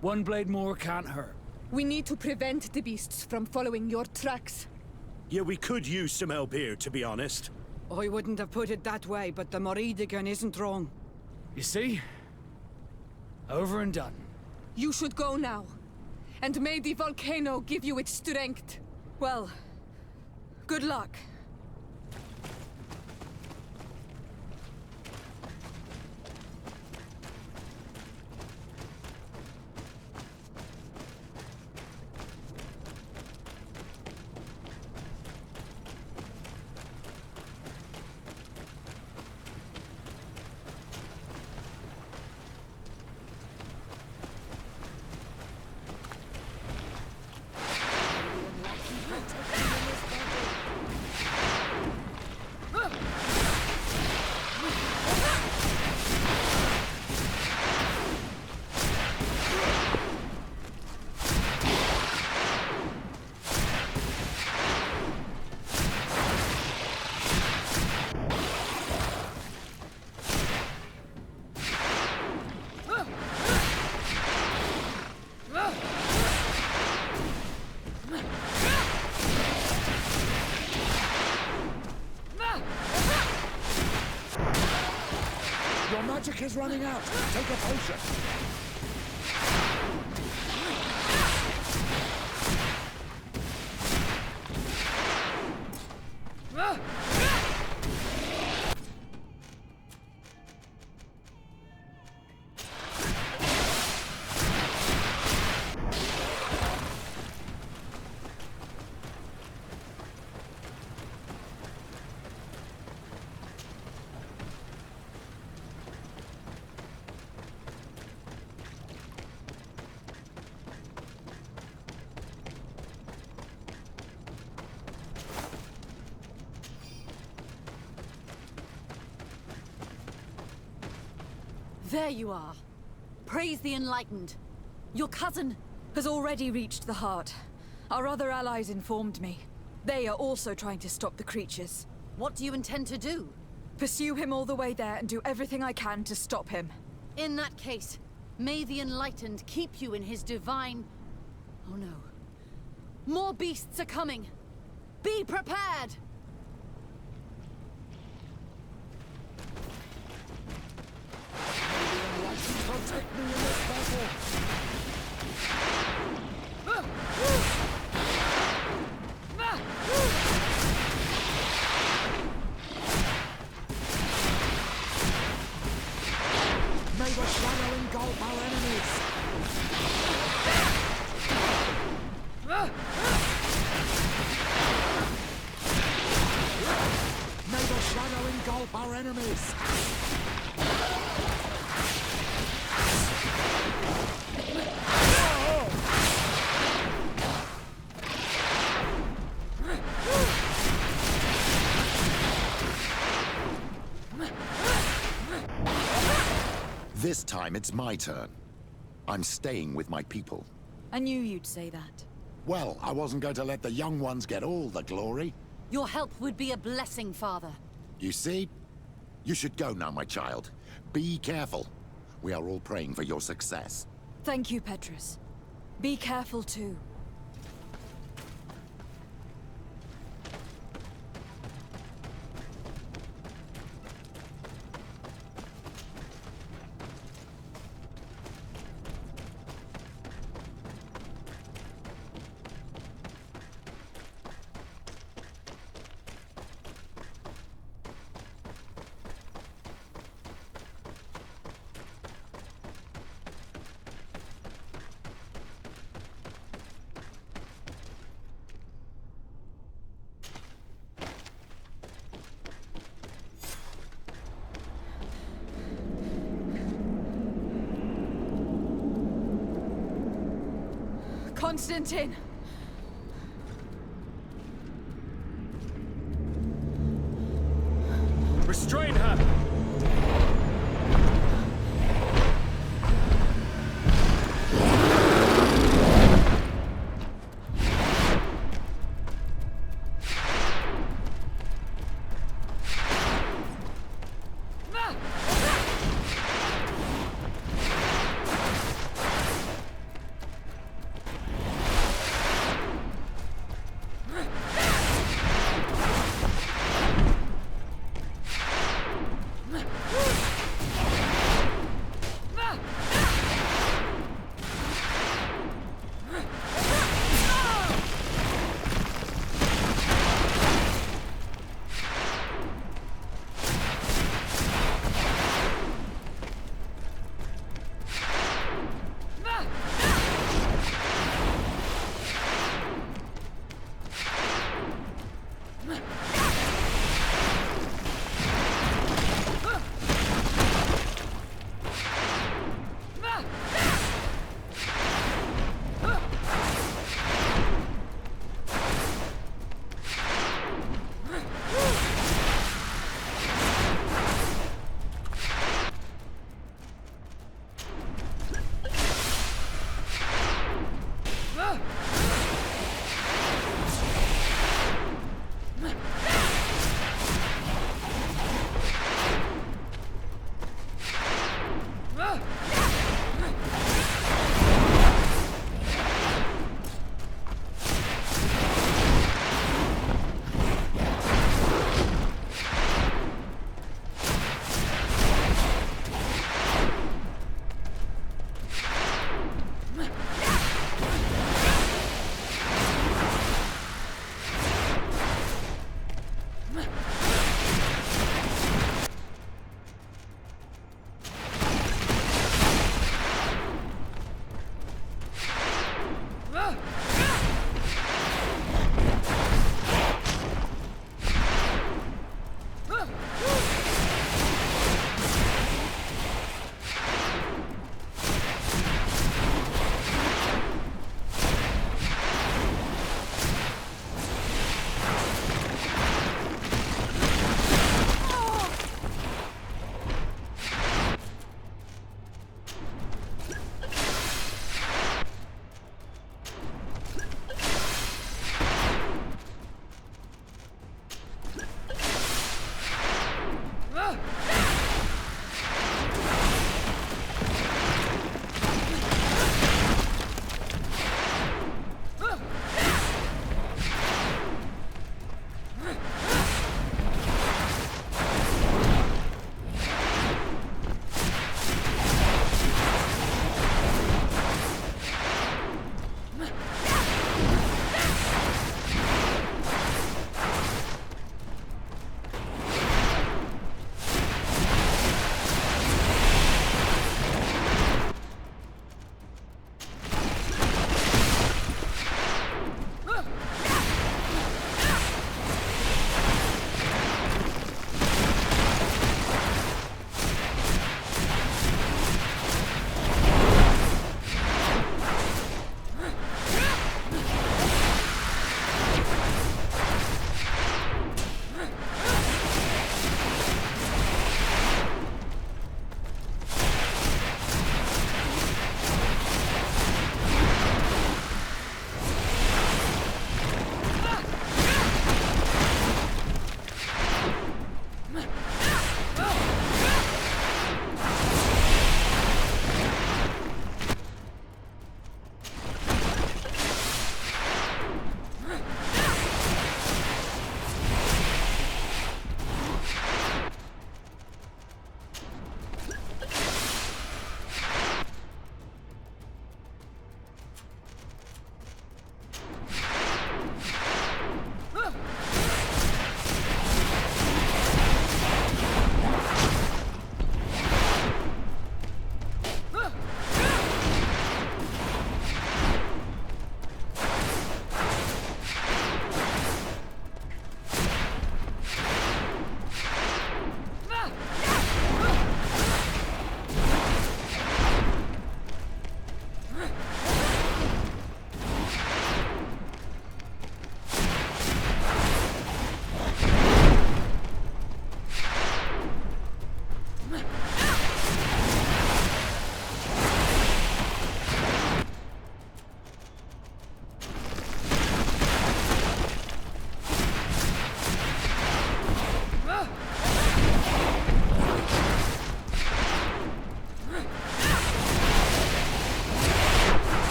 One blade more can't hurt. We need to prevent the beasts from following your tracks. Yeah, we could use some help here, to be honest. I wouldn't have put it that way, but the Moridigan isn't wrong. You see? Over and done. You should go now. And may the volcano give you its strength. Well, good luck. Your magic is running out. Take a potion. There you are. Praise the enlightened. Your cousin has already reached the heart. Our other allies informed me. They are also trying to stop the creatures. What do you intend to do? Pursue him all the way there and do everything I can to stop him. In that case, may the Enlightened keep you in his divine... Oh no. More beasts are coming! Be prepared! Protect me in this battle! May the shadow engulf our enemies! May the shadow engulf our enemies! This time it's my turn. I'm staying with my people. I knew you'd say that. Well, I wasn't going to let the young ones get all the glory. Your help would be a blessing, Father. You see? You should go now, my child. Be careful. We are all praying for your success. Thank you, Petrus. Be careful too. Constantine! Restrain her!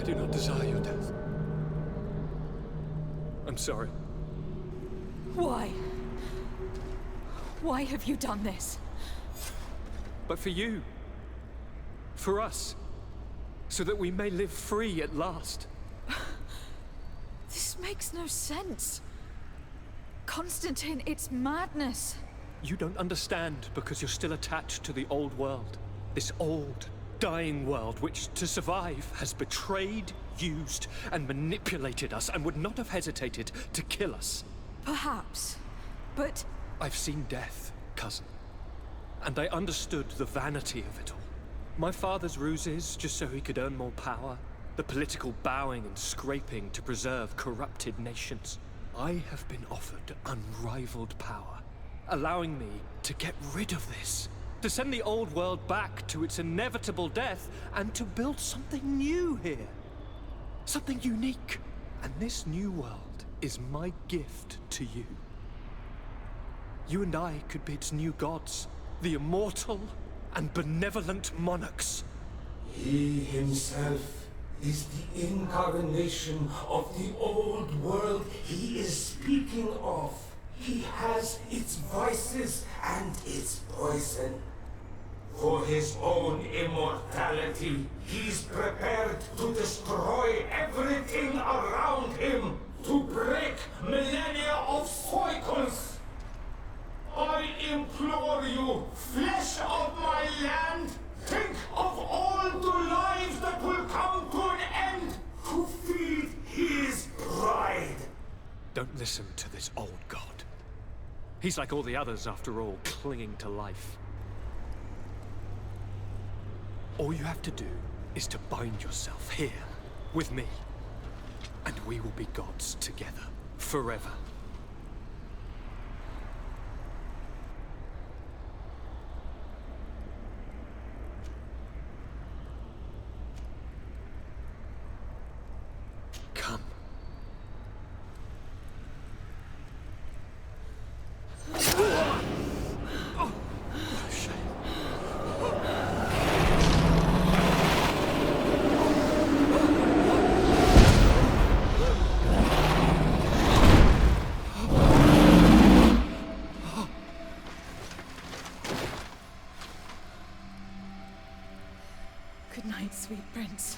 do not desire your death. I'm sorry. Why? Why have you done this? But for you. For us. So that we may live free at last. This makes no sense. Constantine, it's madness. You don't understand because you're still attached to the old world. This old, dying world which, to survive, has betrayed, used, and manipulated us and would not have hesitated to kill us. Perhaps, but... I've seen death, cousin. And I understood the vanity of it all. My father's ruses just so he could earn more power. The political bowing and scraping to preserve corrupted nations. I have been offered unrivaled power, allowing me to get rid of this. To send the old world back to its inevitable death and to build something new here. Something unique. And this new world is my gift to you. You and I could be its new gods, the immortal and benevolent monarchs. He himself is the incarnation of the old world he is speaking of. He has its vices and its poison. For his own immortality, he's prepared to destroy everything around him, to break millennia of cycles. I implore you, flesh of my land, think of all the lives that will come to an end to feed his pride. Don't listen to this old god. He's like all the others, after all, clinging to life. All you have to do is to bind yourself here, with me. And we will be gods together, forever. Come. Good night, sweet prince.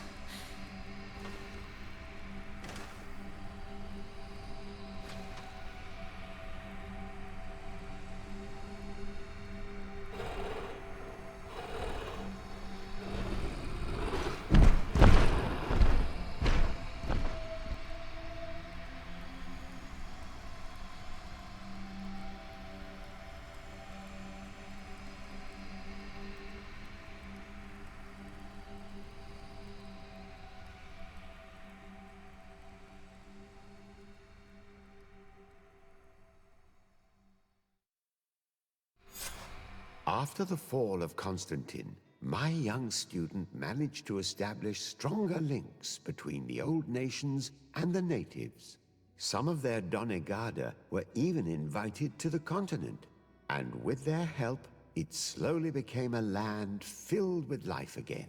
After the fall of Constantine, my young student managed to establish stronger links between the old nations and the natives. Some of their donegada were even invited to the continent, and with their help, it slowly became a land filled with life again.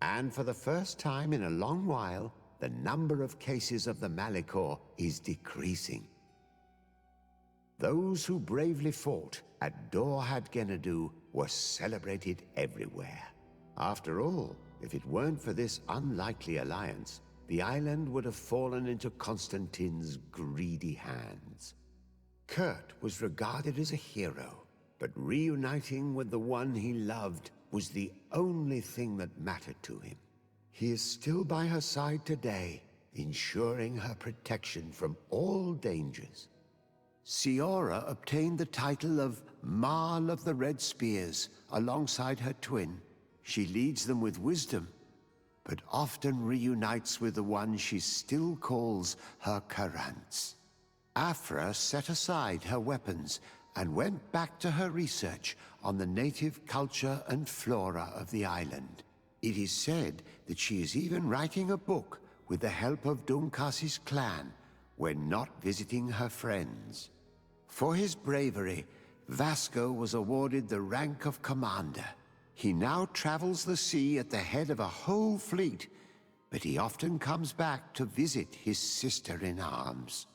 And for the first time in a long while, the number of cases of the Malichor is decreasing. Those who bravely fought at Dorhad Genadu were celebrated everywhere. After all, if it weren't for this unlikely alliance, the island would have fallen into Constantine's greedy hands. Kurt was regarded as a hero, but reuniting with the one he loved was the only thing that mattered to him. He is still by her side today, ensuring her protection from all dangers. Siora obtained the title of Marl of the Red Spears alongside her twin. She leads them with wisdom, but often reunites with the one she still calls her Karants. Afra set aside her weapons and went back to her research on the native culture and flora of the island. It is said that she is even writing a book with the help of Dunkasi's clan when not visiting her friends. For his bravery, Vasco was awarded the rank of commander. He now travels the sea at the head of a whole fleet, but he often comes back to visit his sister-in-arms.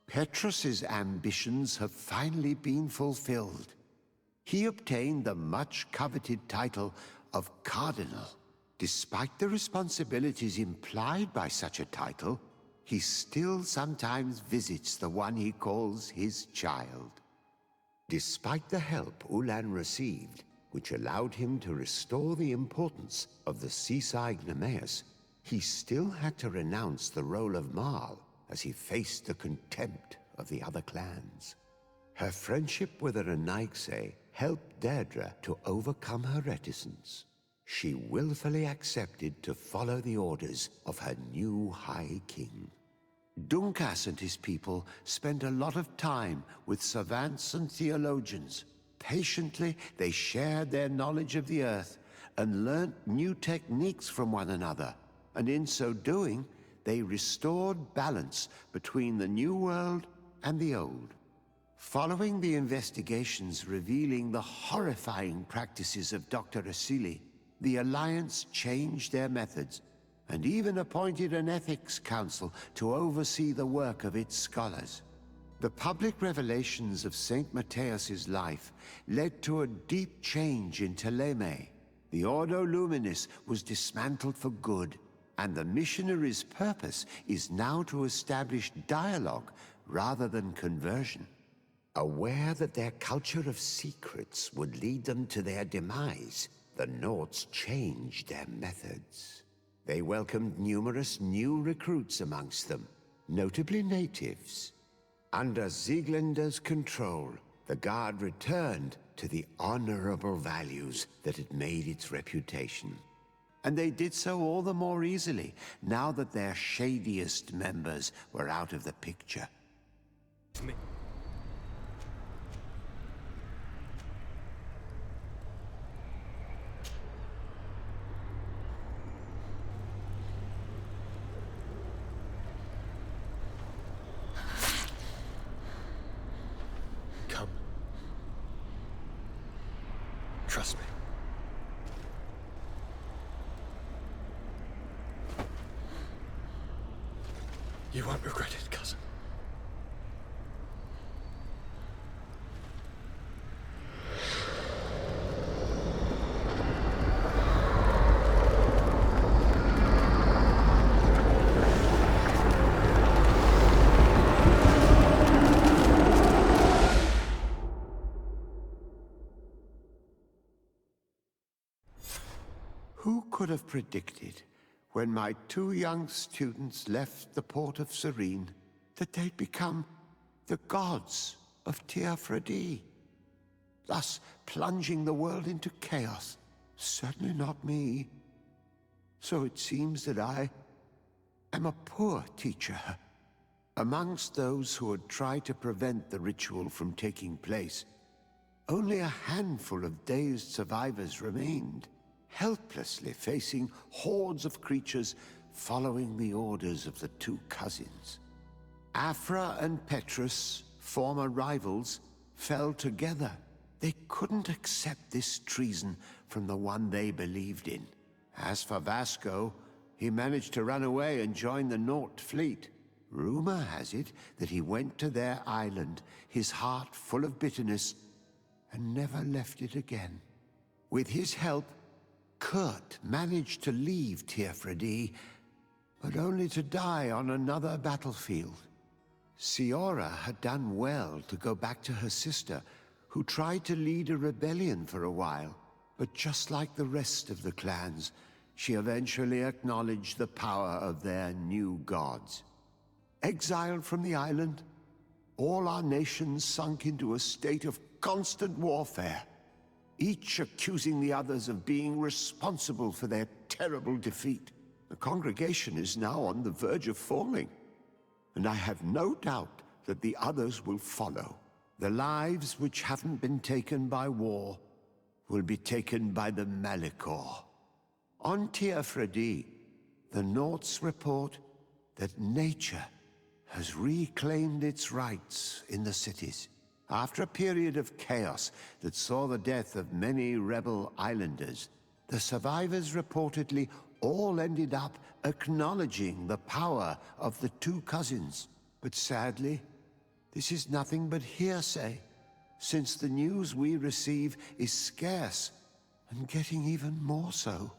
Petrus's ambitions have finally been fulfilled. He obtained the much-coveted title of Cardinal. Despite the responsibilities implied by such a title, he still sometimes visits the one he calls his child. Despite the help Ulan received, which allowed him to restore the importance of the seaside Nemeus, he still had to renounce the role of Marl as he faced the contempt of the other clans. Her friendship with the Renaigse helped Deirdre to overcome her reticence. She willfully accepted to follow the orders of her new High King. Dunkas and his people spent a lot of time with savants and theologians. Patiently, they shared their knowledge of the earth and learnt new techniques from one another, and in so doing, they restored balance between the new world and the old. Following the investigations revealing the horrifying practices of Dr. Asili, the Alliance changed their methods and even appointed an ethics council to oversee the work of its scholars. The public revelations of Saint Matthias's life led to a deep change in Teleme. The Ordo Luminis was dismantled for good, and the missionaries' purpose is now to establish dialogue rather than conversion. Aware that their culture of secrets would lead them to their demise, the Nords changed their methods. They welcomed numerous new recruits amongst them, notably natives. Under Sieglinder's control, the Guard returned to the honorable values that had made its reputation. And they did so all the more easily, now that their shadiest members were out of the picture. Trust me. You won't regret it, cousin. Who could have predicted, when my two young students left the port of Serene, that they'd become the gods of Teofredi, thus plunging the world into chaos? Certainly not me. So it seems that I am a poor teacher. Amongst those who had tried to prevent the ritual from taking place, only a handful of dazed survivors remained, helplessly facing hordes of creatures following the orders of the two cousins. Afra and Petrus, former rivals, fell together. They couldn't accept this treason from the one they believed in. As for Vasco, he managed to run away and join the Nort fleet. Rumor has it that he went to their island, his heart full of bitterness, and never left it again. With his help, Kurt managed to leave Teofredi, but only to die on another battlefield. Siora had done well to go back to her sister, who tried to lead a rebellion for a while, but just like the rest of the clans, she eventually acknowledged the power of their new gods. Exiled from the island, all our nations sunk into a state of constant warfare, each accusing the others of being responsible for their terrible defeat. The congregation is now on the verge of falling, and I have no doubt that the others will follow. The lives which haven't been taken by war will be taken by the Malikor. On Teofredi, the Norts report that nature has reclaimed its rights in the cities. After a period of chaos that saw the death of many rebel islanders, the survivors reportedly all ended up acknowledging the power of the two cousins. But sadly, this is nothing but hearsay, since the news we receive is scarce and getting even more so.